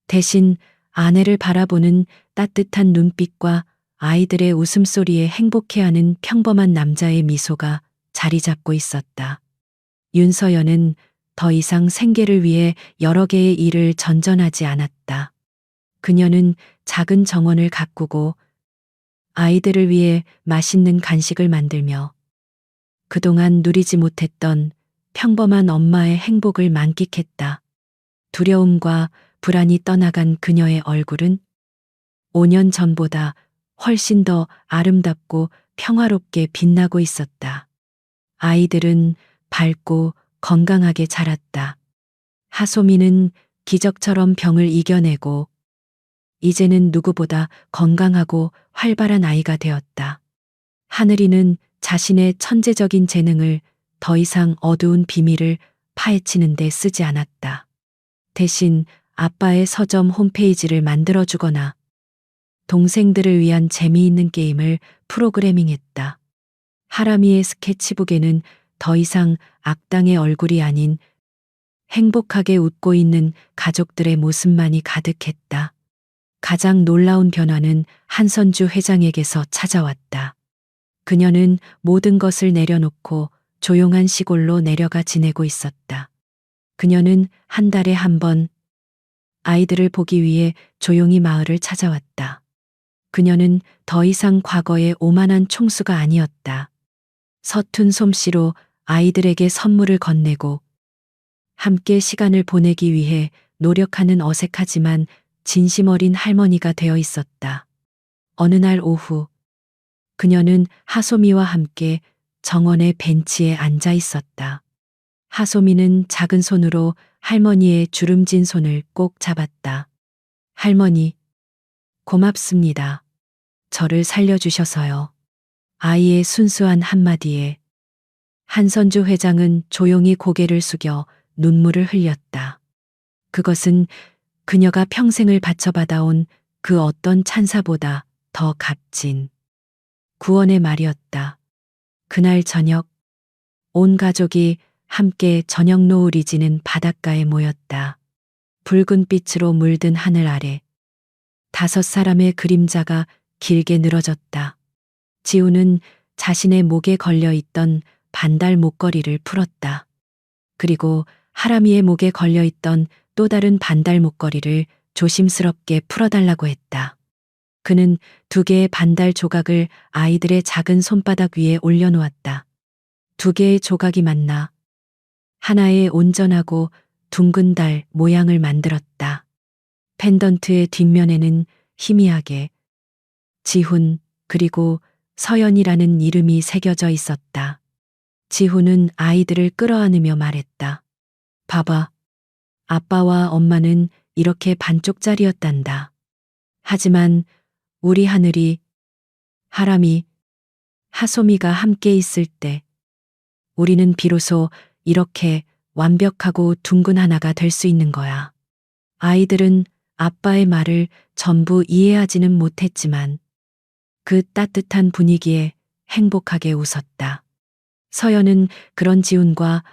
대신 아내를 바라보는 따뜻한 눈빛과 아이들의 웃음소리에 행복해하는 평범한 남자의 미소가 자리 잡고 있었다. 윤서연은 더 이상 생계를 위해 여러 개의 일을 전전하지 않았다. 그녀는 작은 정원을 가꾸고 아이들을 위해 맛있는 간식을 만들며 그동안 누리지 못했던 평범한 엄마의 행복을 만끽했다. 두려움과 불안이 떠나간 그녀의 얼굴은 5년 전보다 훨씬 더 아름답고 평화롭게 빛나고 있었다. 아이들은 밝고 건강하게 자랐다. 하소미는 기적처럼 병을 이겨내고 이제는 누구보다 건강하고 활발한 아이가 되었다. 하늘이는 자신의 천재적인 재능을 더 이상 어두운 비밀을 파헤치는 데 쓰지 않았다. 대신 아빠의 서점 홈페이지를 만들어주거나 동생들을 위한 재미있는 게임을 프로그래밍했다. 하람이의 스케치북에는 더 이상 악당의 얼굴이 아닌 행복하게 웃고 있는 가족들의 모습만이 가득했다. 가장 놀라운 변화는 한선주 회장에게서 찾아왔다. 그녀는 모든 것을 내려놓고 조용한 시골로 내려가 지내고 있었다. 그녀는 한 달에 한 번 아이들을 보기 위해 조용히 마을을 찾아왔다. 그녀는 더 이상 과거의 오만한 총수가 아니었다. 서툰 솜씨로 아이들에게 선물을 건네고 함께 시간을 보내기 위해 노력하는 어색하지만 진심 어린 할머니가 되어 있었다. 어느 날 오후 그녀는 하소미와 함께 정원의 벤치에 앉아 있었다. 하소미는 작은 손으로 할머니의 주름진 손을 꼭 잡았다. 할머니, 고맙습니다. 저를 살려주셔서요. 아이의 순수한 한마디에 한선주 회장은 조용히 고개를 숙여 눈물을 흘렸다. 그것은 그녀가 평생을 바쳐받아온 그 어떤 찬사보다 더 값진 구원의 말이었다. 그날 저녁 온 가족이 함께 저녁 노을이 지는 바닷가에 모였다. 붉은 빛으로 물든 하늘 아래 5사람의 그림자가 길게 늘어졌다. 지우는 자신의 목에 걸려 있던 반달 목걸이를 풀었다. 그리고 하람이의 목에 걸려 있던 또 다른 반달 목걸이를 조심스럽게 풀어달라고 했다. 그는 2개의 반달 조각을 아이들의 작은 손바닥 위에 올려놓았다. 2개의 조각이 만나 하나의 온전하고 둥근 달 모양을 만들었다. 펜던트의 뒷면에는 희미하게 지훈 그리고 서연이라는 이름이 새겨져 있었다. 지훈은 아이들을 끌어안으며 말했다. 봐봐. 아빠와 엄마는 이렇게 반쪽짜리였단다. 하지만 우리 하늘이, 하람이, 하소미가 함께 있을 때 우리는 비로소 이렇게 완벽하고 둥근 하나가 될 수 있는 거야. 아이들은 아빠의 말을 전부 이해하지는 못했지만 그 따뜻한 분위기에 행복하게 웃었다. 서연은 그런 지훈과